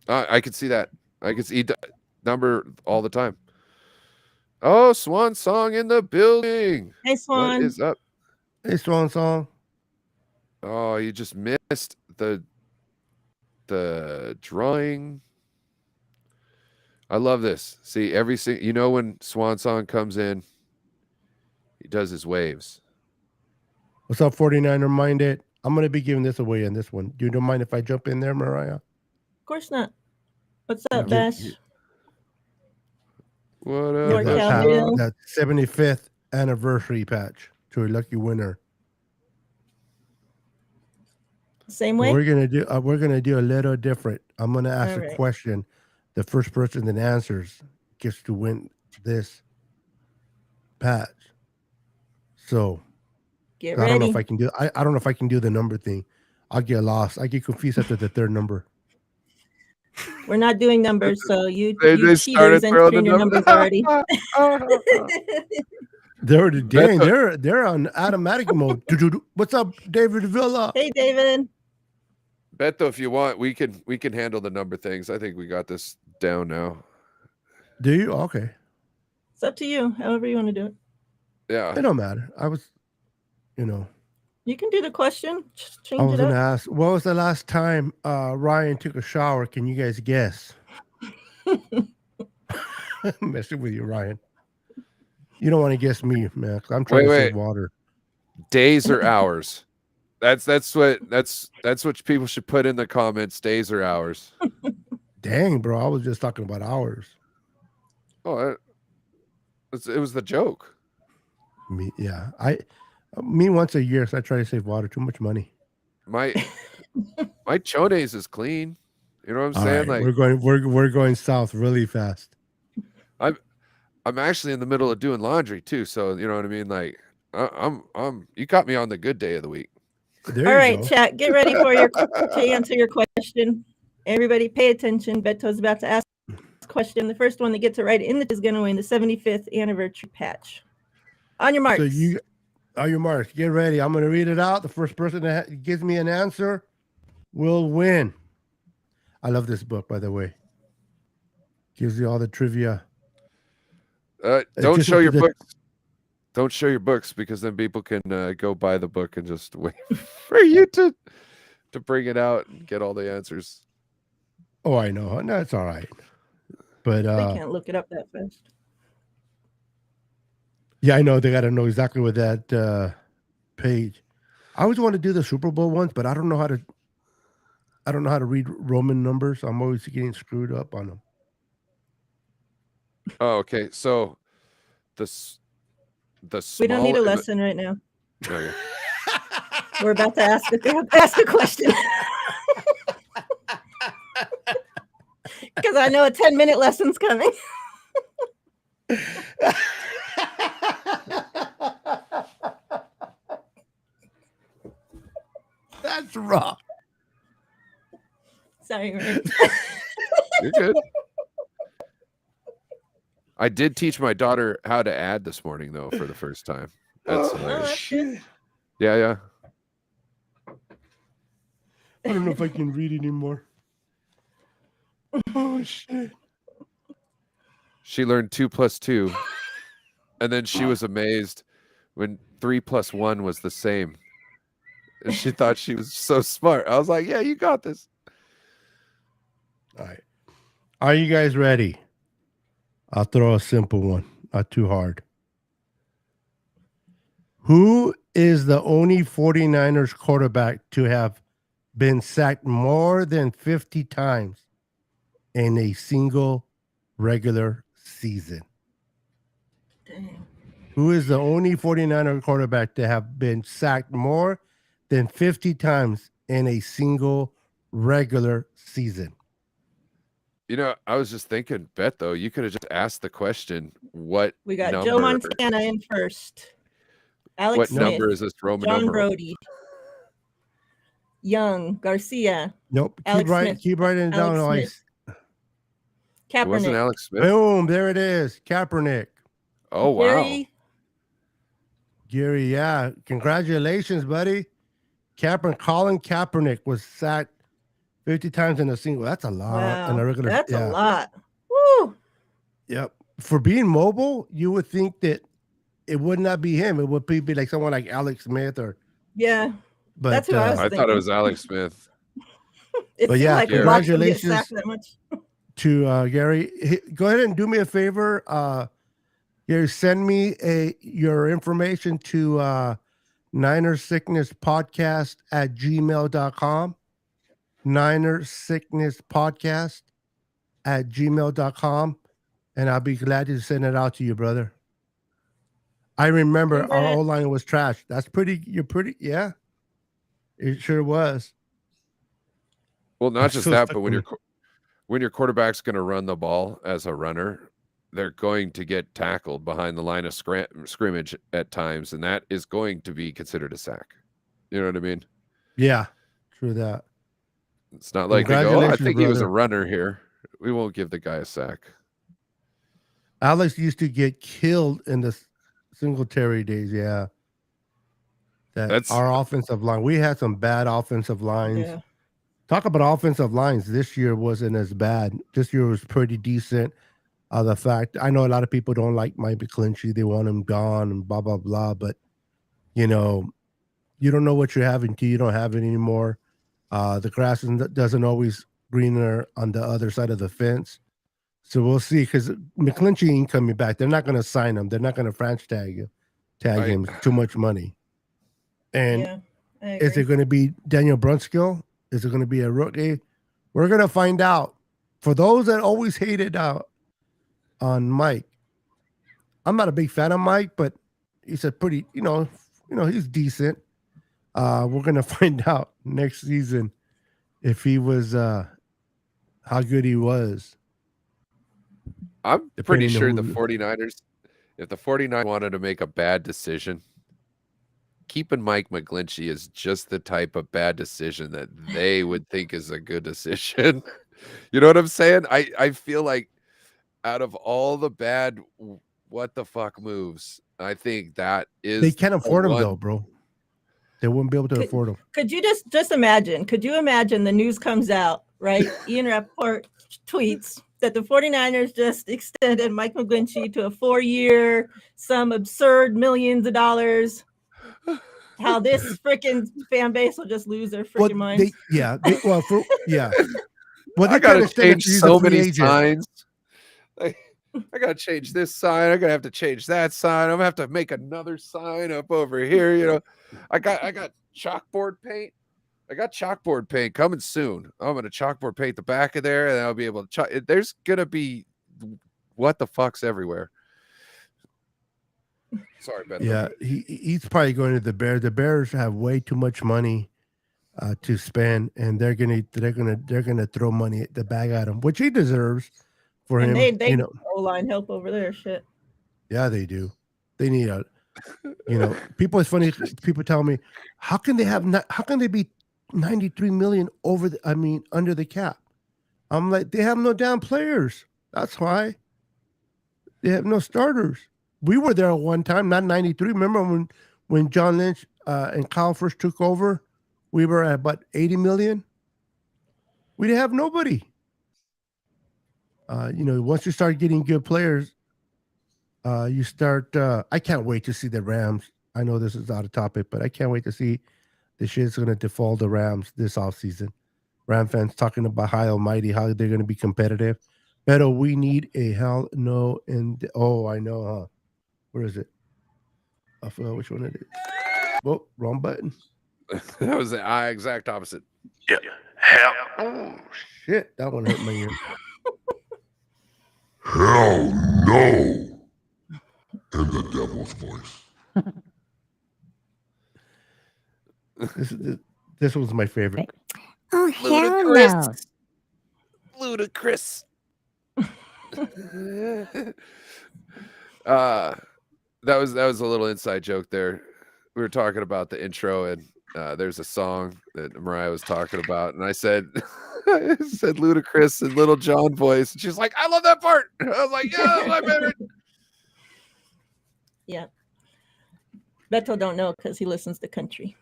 I could see that. I could see number all the time. Oh, Swan Song in the building. Hey, Swan. What is up? Hey, Swan Song. Oh, you just missed the drawing. I love this. See, you know when Swan Song comes in, he does his waves. What's up, 49er Minded? I'm going to be giving this away in this one. You don't mind if I jump in there, Miriah? Of course not. What's up, Yeah. Bash? What up? North That, Cal Bill. that 75th anniversary patch to a lucky winner. Same But way? we're gonna do a little different. I'm gonna ask All a right. question. The first person that answers gets to win this patch. So Get I don't know ready. if I can do. I don't know if I can do the number thing. I'll get lost. I get confused after the third number. We're not doing numbers, so you They cheaters started throwing entering the your numbers already. They're on automatic mode. What's up, David Villa? Hey, David. Beto, if you want, we can handle the number things. I think we got this down now. Do you? Okay. It's up to you, however you want to do it. Yeah. It don't matter. You can do the question. Just I change was it gonna up. ask, what was the last time Ryan took a shower? Can you guys guess? Messing with you, Ryan. You don't want to guess me, man. 'Cause I'm trying to save water. Days or hours? That's what people should put in the comments. Days or hours? Dang, bro. I was just talking about hours. Oh, it was the joke. Me once a year, so I try to save water. Too much money. My chones is clean. You know what I'm All saying? right, Like we're going south really fast. I'm actually in the middle of doing laundry too, so you know what I mean. Like I'm you got me on the good day of the week. There All you right, go. chat. Get ready for to answer your question. Everybody, pay attention. Beto's about to ask a question. The first one that gets it right is going to win the 75th anniversary patch. On your marks. So on your marks, get ready. I'm going to read it out. The first person that gives me an answer will win. I love this book, by the way. Gives you all the trivia. Don't show your books. Don't show your books because then people can go buy the book and just wait for you to bring it out and get all the answers. Oh, I know. No, it's all right. But they can't look it up that fast. Yeah, I know. They got to know exactly what that page. I always want to do the Super Bowl ones, but I don't know how to read Roman numbers. I'm always getting screwed up on them. Oh, okay. So the we don't need a lesson right now. Okay. We're about to ask a question. Because I know a 10-minute lesson's coming. That's wrong. Sorry, Rick. You're good. I did teach my daughter how to add this morning, though, for the first time. That's shit. Yeah. I don't know if I can read anymore. Oh, shit. She learned 2 + 2, and then she was amazed when 3 + 1 was the same. And she thought she was so smart. I was like, yeah, you got this. All right. Are you guys ready? I'll throw a simple one, not too hard. Who is the only 49ers quarterback to have been sacked more than 50 times in a single regular season? Dang. Who is the only 49er quarterback to have been sacked more than 50 times in a single regular season? You know, I was just thinking, Beto, you could have just asked the question, what We got Joe number Montana in first. Alex what Smith, number is this Roman John numeral? Brody, Young, Garcia, Nope. Alex Smith, Keep writing it down. Alex Smith, It wasn't Kaepernick, Alex Smith. Boom. There it is. Kaepernick. Oh wow. Gary, yeah. Congratulations, buddy. Colin Kaepernick was sacked 50 times in a single. That's a lot in a wow, regular. that's yeah. a lot. Woo! Yep. For being mobile, you would think that it would not be him. It would be like someone like Alex Smith or. Yeah, But that's what I was I thought it was Alex Smith. It But seemed yeah, like Locke would get congratulations sacked that much. to Gary. Go ahead and do me a favor. Gary, send me your information to Niner Sickness Podcast at gmail.com. Niner Sickness Podcast at gmail.com. And I'll be glad to send it out to you, brother. I remember our O-line was trash. Yeah. It sure was. Well, not just that, but when your quarterback's going to run the ball as a runner, they're going to get tackled behind the line of scrimmage at times, and that is going to be considered a sack. You know what I mean? Yeah, true that. It's not like they go, I think he was a runner here. We won't give the guy a sack. Alex used to get killed in the Singletary days, yeah. That's our offensive line. We had some bad offensive lines. Yeah. Talk about offensive lines. This year wasn't as bad. This year was pretty decent. The fact I know a lot of people don't like Mike McGlinchey. They want him gone and blah blah blah. But you know, you don't know what you have until you don't have it anymore. The grass doesn't always greener on the other side of the fence. So we'll see, because McGlinchey ain't coming back. They're not going to sign him. They're not going to franchise tag him. It's too much money. And is it going to be Daniel Brunskill? Is it going to be a rookie? We're going to find out. For those that always hated out on Mike, I'm not a big fan of Mike, but he's a pretty, he's decent. We're going to find out next season if he was, how good he was. I'm pretty sure the 49ers, if the 49ers wanted to make a bad decision, keeping Mike McGlinchey is just the type of bad decision that they would think is a good decision. You know what I'm saying? I feel like out of all the bad what the fuck moves, I think that is they can't afford him though, bro. They wouldn't be able to afford him. Could you just imagine? Could you imagine the news comes out, right? Ian Rappaport tweets that the 49ers just extended Mike McGlinchey to a 4-year, some absurd millions of dollars. How this freaking fan base will just lose their freaking minds. Well, I gotta change so many signs. I gotta change this sign. I gotta have to change that sign. I'm gonna have to make another sign up over here. You know, I got chalkboard paint. I got chalkboard paint coming soon. I'm gonna chalkboard paint the back of there, and I'll be able to. There's gonna be what the fucks everywhere. Sorry, Beto. Yeah, he's probably going to the Bears. The Bears have way too much money to spend, and they're gonna throw money at the bag at him, which he deserves for him. They O-line help over there, shit. Yeah, they do. They need a. People. It's funny. People tell me, how can they be 93 million under the cap? I'm like, they have no damn players. That's why. They have no starters. We were there at one time, not 93. Remember when John Lynch and Kyle first took over? We were at about 80 million. We didn't have nobody. Once you start getting good players, you start. I can't wait to see the Rams. I know this is out of topic, but I can't wait to see the shit's going to default the Rams this offseason. Ram fans talking about how almighty, how they're going to be competitive. Beto, we need a hell no. I know, huh? Where is it? I forgot which one it is. Oh, wrong button. That was the exact opposite. Yeah. Hell. Oh, shit. That one hurt my ear. Hell no. and the devil's voice. This was my favorite. Oh, hell no. Ludicrous. That was a little inside joke there. We were talking about the intro, and there's a song that Miriah was talking about, and I said I said Ludacris and Little John voice, and she's like, I love that part. I was like, yeah, that's my favorite. Yeah. Beto don't know because he listens to country.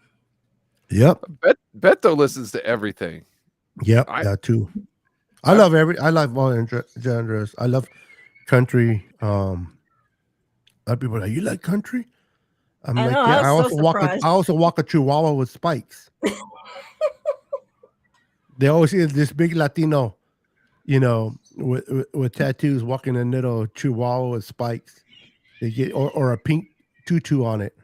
Yep. Beto listens to everything. Yep. That too. I love all genres. I love country. A lot of people are like, you like country? I'm I like, know, yeah. I was so surprised. I also walk a Chihuahua with spikes. They always see this big Latino, with tattoos, walking a little Chihuahua with spikes. They get or a pink tutu on it.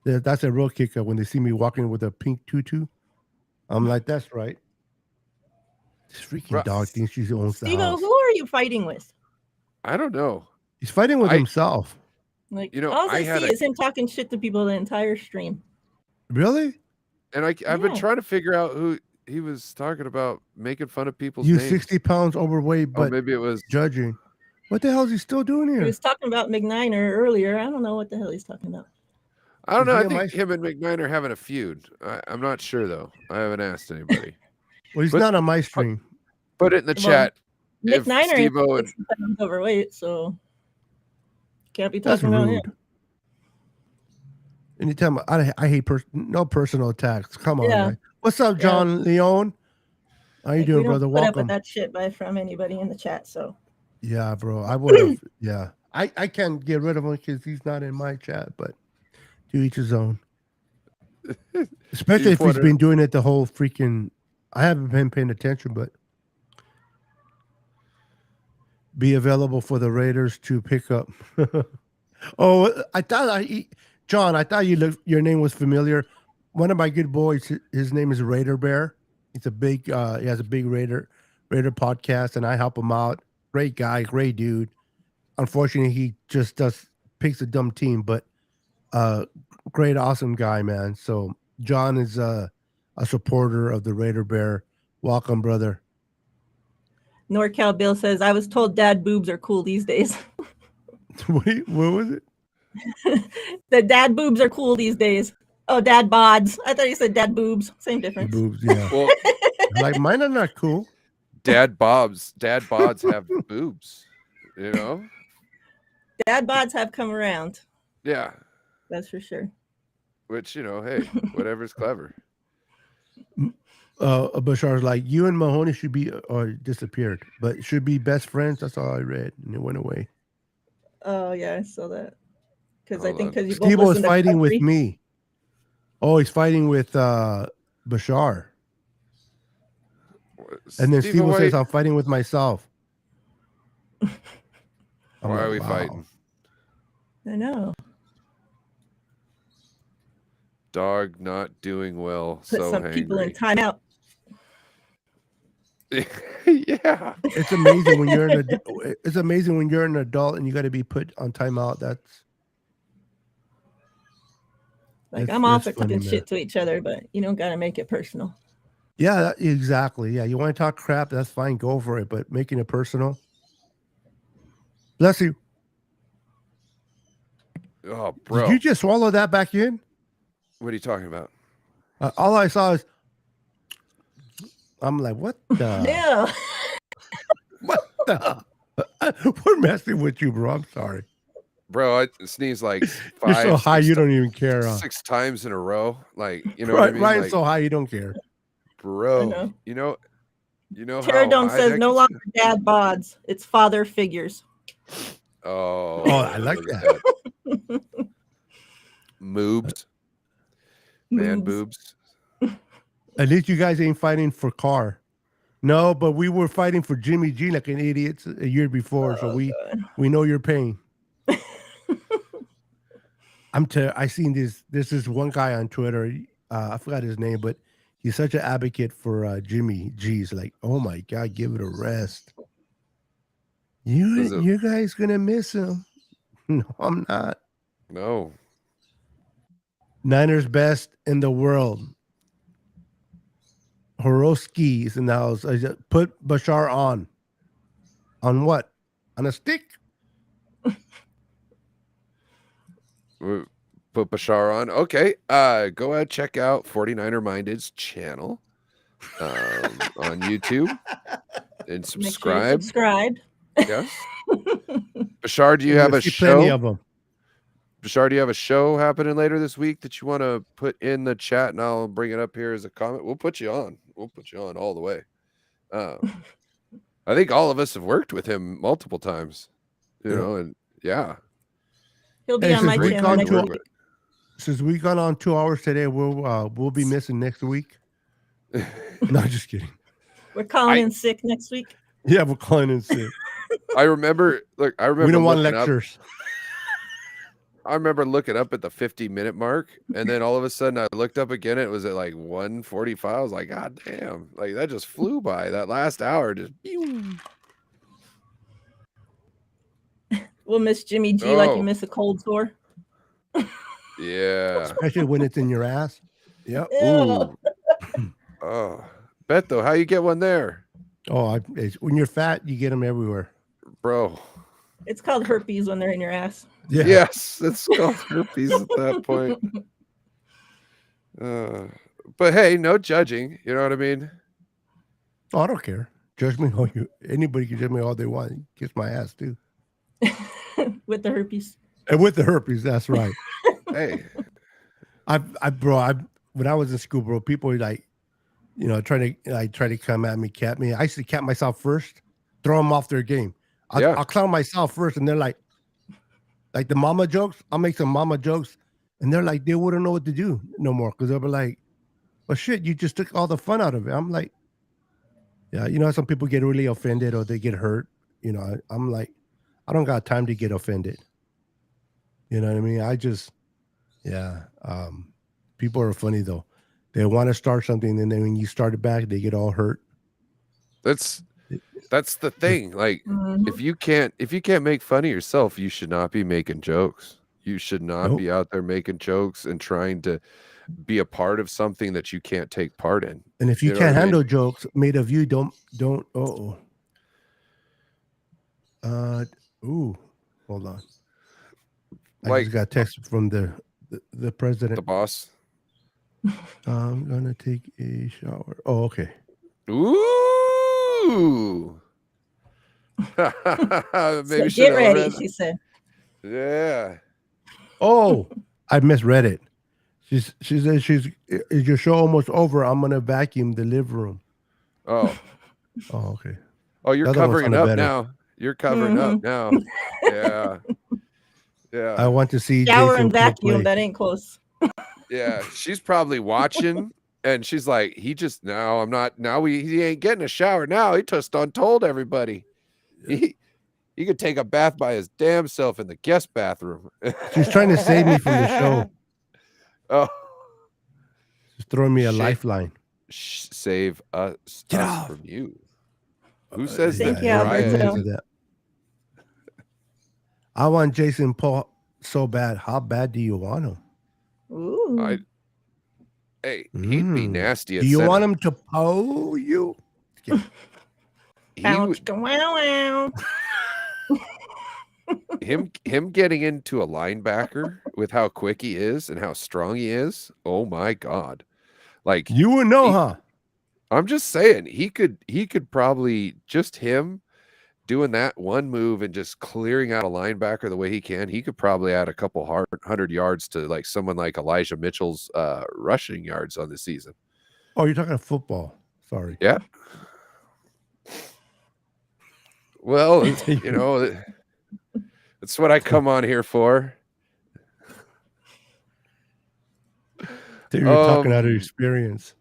That's a real kicker when they see me walking with a pink tutu. I'm like, that's right. This freaking dog thinks she owns the Steve-O, house. who are you fighting with? I don't know. He's fighting with himself. Like, You know, all I I had see is him talking shit to people the entire stream. Really? And I've been trying to figure out who he was talking about, making fun of people's You names. 60 pounds overweight, but maybe it was judging. What the hell is he still doing here? He was talking about McNiner earlier. I don't know what the hell he's talking about. I don't know. I think him and McNiner are having a feud. I'm not sure though. I haven't asked anybody. Well, he's not on my stream. Put it in the chat. McNiner is overweight, so can't be talking about him. Anytime I hate no personal attacks. Come on, Yeah. man. What's up, John Leone? How you doing, brother? Put up Welcome. with that shit from anybody in the chat. So yeah, bro, I would have. Yeah, I can't get rid of him because he's not in my chat. But to each his own. Especially if he's been doing it the whole freaking. I haven't been paying attention, but be available for the Raiders to pick up. Oh, John, I thought your name was familiar. One of my good boys, his name is Raider Bear. He's a big, he has a big Raider podcast, and I help him out. Great guy, great dude. Unfortunately, he just picks a dumb team, but great, awesome guy, man. So John is a supporter of the Raider Bear. Welcome, brother. NorCal Bill says, I was told dad boobs are cool these days. Wait, what was it? The dad boobs are cool these days. Oh, dad bods. I thought you said dad boobs. Same difference. Boobs, yeah. Well, like mine are not cool. Dad bods have boobs, you know? Dad bods have come around. Yeah. That's for sure. Which, hey, whatever's clever. Bashar's like, you and Mahoney should be, or disappeared, but should be best friends. That's all I read, and it went away. Oh, yeah, I saw that. Because I think you Steve was fighting with me. Oh, he's fighting with Bashar. And then Steve says, I'm fighting with myself. Why are we fighting? I know. Dog not doing well. Put some people in timeout. Yeah. It's amazing when you're an adult and you got to be put on timeout. I'm all for talking shit to each other, but you don't got to make it personal. Yeah, exactly. Yeah, you want to talk crap, that's fine, go for it. But making it personal. Bless you. Oh, bro. Did you just swallow that back in? What are you talking about? All I saw is, I'm like, what the? Yeah. What the? We're messing with you, bro. I'm sorry. Bro, I sneezed like 5. You're so high, you don't even care. 6 times in a row. Like, you know what I mean? Ryan's like, so high, you don't care. Bro, you know Pterodome says no longer dad bods. It's father figures. Oh, I like that. Moobs. Man boobs. At least you guys ain't fighting for Carr. No, but we were fighting for Jimmy G like an idiot a year before, so we know your pain. I seen this. There's this one guy on Twitter. I forgot his name, but he's such an advocate for Jimmy G's. Like, oh my God, give it a rest. You guys gonna miss him. No, I'm not. No. Niners best in the world. Horoski is in the house. I just put Bashar on. On what? On a stick? We put Bashar on. Okay. Go ahead, check out 49er Minded's channel on YouTube and Make sure you're subscribe. subscribed. Yes. Bashar, do you And have you'll a see plenty show? of them. Bashar, do you have a show happening later this week that you want to put in the chat, and I'll bring it up here as a comment? We'll put you on. We'll put you on all the way. I think all of us have worked with him multiple times, you know, and yeah. He'll be Hey, on my since we channel gone next to- week. Since we got on 2 hours today, we'll be missing next week. No, just kidding. We're calling in sick next week. Yeah, we're calling in sick. I remember. Look, I remember. We don't want looking up- lectures. I remember looking up at the 50-minute mark, and then all of a sudden I looked up again. It was at like 1:45. I was like, God damn! Like that just flew by. That last hour just. We'll miss Jimmy G like Oh. you miss a cold sore. Yeah. Especially when it's in your ass. Yep. Ooh. Oh, Beto, how you get one there, Oh, when you're fat, you get them everywhere. bro? It's called herpes when they're in your ass. Yeah. Yes, it's called herpes at that point. But hey, no judging. You know what I mean? Oh, I don't care. Judge me all you. Anybody can judge me all they want. Kiss my ass too. With the herpes. And with the herpes, that's right. Hey, When I was in school, bro, people were like, you know, try to come at me, cap me. I used to cap myself first, throw them off their game. I'll clown myself first, and they're like the mama jokes. I'll make some mama jokes, and they're like, they wouldn't know what to do no more because they'll be like, well, shit, you just took all the fun out of it. I'm like, yeah, you know, some people get really offended or they get hurt. You know, I'm like, I don't got time to get offended. You know what I mean? People are funny though. They want to start something, and then when you start it back, they get all hurt. that's the thing. Like, if you can't make fun of yourself, you should not be making jokes. You should not be out there making jokes and trying to be a part of something that you can't take part in. And if you can't handle jokes made of you, don't. Hold on. I just got a text from the president. The boss. I'm gonna take a shower. Oh, okay. Ooh. Maybe So get ready, she said. Yeah. Oh, I misread it. She said is your show almost over? I'm gonna vacuum the living room. Oh. Oh, okay. Oh, you're That one covering sounded up better. now. You're covering up now. Yeah. Yeah. I want to see Shower Jason and vacuum. play. That ain't close. Yeah. She's probably watching, and she's like, he ain't getting a shower now. He just told everybody. He could take a bath by his damn self in the guest bathroom. She's trying to save me from the show. Oh. She's throwing me a lifeline. Save us from you. Who says Thank that? you, Alberto. I want Jason Paul so bad. How bad do you want him? Ooh. He'd be nasty. Do you want him to poe you? Wow. Him getting into a linebacker with how quick he is and how strong he is. Oh my God. Like, you would know, huh? I'm just saying he could probably, just him doing that one move and just clearing out a linebacker the way he can, he could probably add a couple 100 yards to like someone like Elijah Mitchell's rushing yards on the season. Oh, you're talking football. Sorry. Yeah. Well, you know, that's what I come on here for. You're talking out of experience.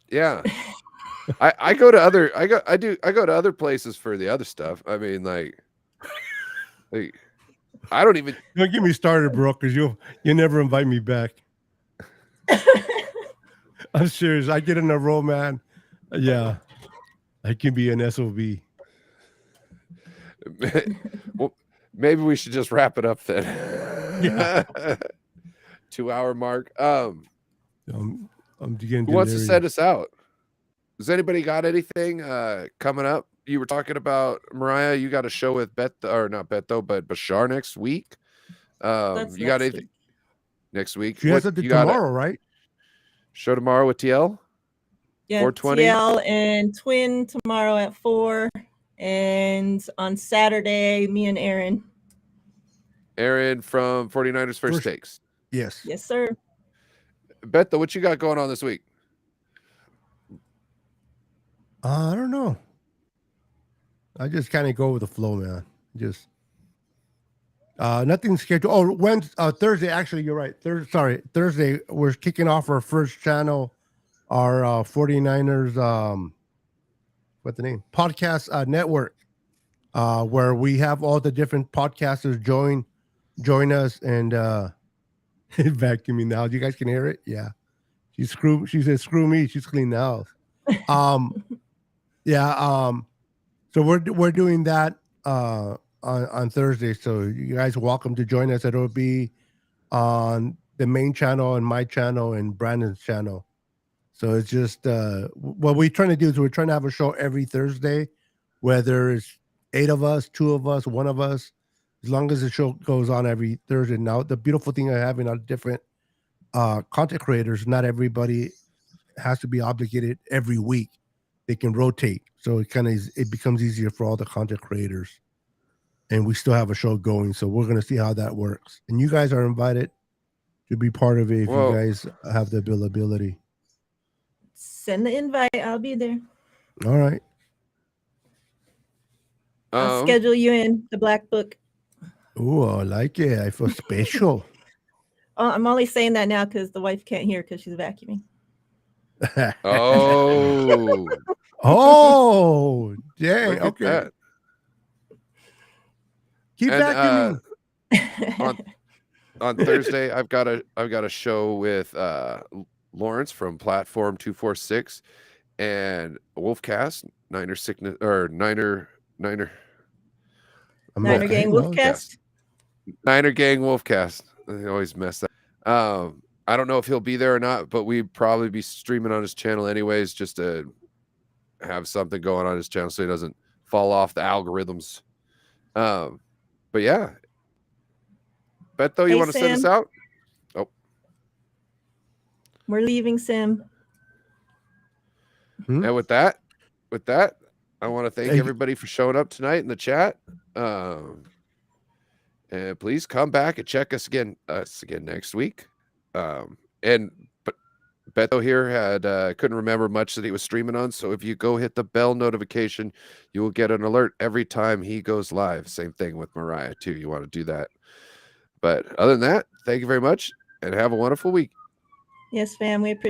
Yeah. I go to other places for the other stuff. I mean, like I don't even. Don't get me started, bro, because you never invite me back. I'm serious. I get in a row, man. Yeah, I can be an SOB. Well, maybe we should just wrap it up then. Yeah. 2-hour mark. I'm getting Who wants to delirious. send us out? Does anybody got anything coming up? You were talking about Miriah. You got a show with Beto, or not Beto, but Bashar next week. That's You got next anything week. next week? She has something you got tomorrow, right? show tomorrow with TL? Yeah, 420? TL and Twin tomorrow at 4. And on Saturday, me and Aaron. Aaron from 49ers First Takes. Yes. Yes, sir. Beto, what you got going on this week? I don't know. I just kind of go with the flow, man. Just nothing scheduled. Oh, Thursday. Actually, you're right. Thursday. We're kicking off our first channel, our 49ers. What's the name? Podcast network, where we have all the different podcasters join us and vacuuming the house. You guys can hear it. Yeah. She said, "Screw me." She's cleaning the house. Yeah. So we're doing that on Thursday. So you guys are welcome to join us. It'll be on the main channel and my channel and Brandon's channel. So it's just what we're trying to do is we're trying to have a show every Thursday, whether it's 8 of us, 2 of us, 1 of us, as long as the show goes on every Thursday. Now, the beautiful thing of having a different content creators, not everybody has to be obligated every week. They can rotate, so it becomes easier for all the content creators, and we still have a show going. So we're gonna see how that works. And you guys are invited to be part of it if you guys have the availability. Send the invite. I'll be there. All right. I'll schedule you in the Black Book. Oh, I like it. I feel special. Oh, I'm only saying that now because the wife can't hear because she's vacuuming. Oh. Oh, dang. Look at Okay. that. Keep And, vacuuming. on Thursday, I've got a show with Lawrence from Platform 246 and Wolfcast, Niner Sickness or Niner Niner Gang Wolfcast. Niner Gang Wolfcast. I always mess that. I don't know if he'll be there or not, but we'd probably be streaming on his channel anyways, just to have something going on his channel so he doesn't fall off the algorithms. But yeah. Beto, you want to send us out? Oh. We're leaving, Sim. And with that, I want to thank everybody for showing up tonight in the chat. And please come back and check us again next week. But Beto here couldn't remember much that he was streaming on. So if you go hit the bell notification, you will get an alert every time he goes live. Same thing with Miriah too. You want to do that. But other than that, thank you very much and have a wonderful week. Yes, fam. We appreciate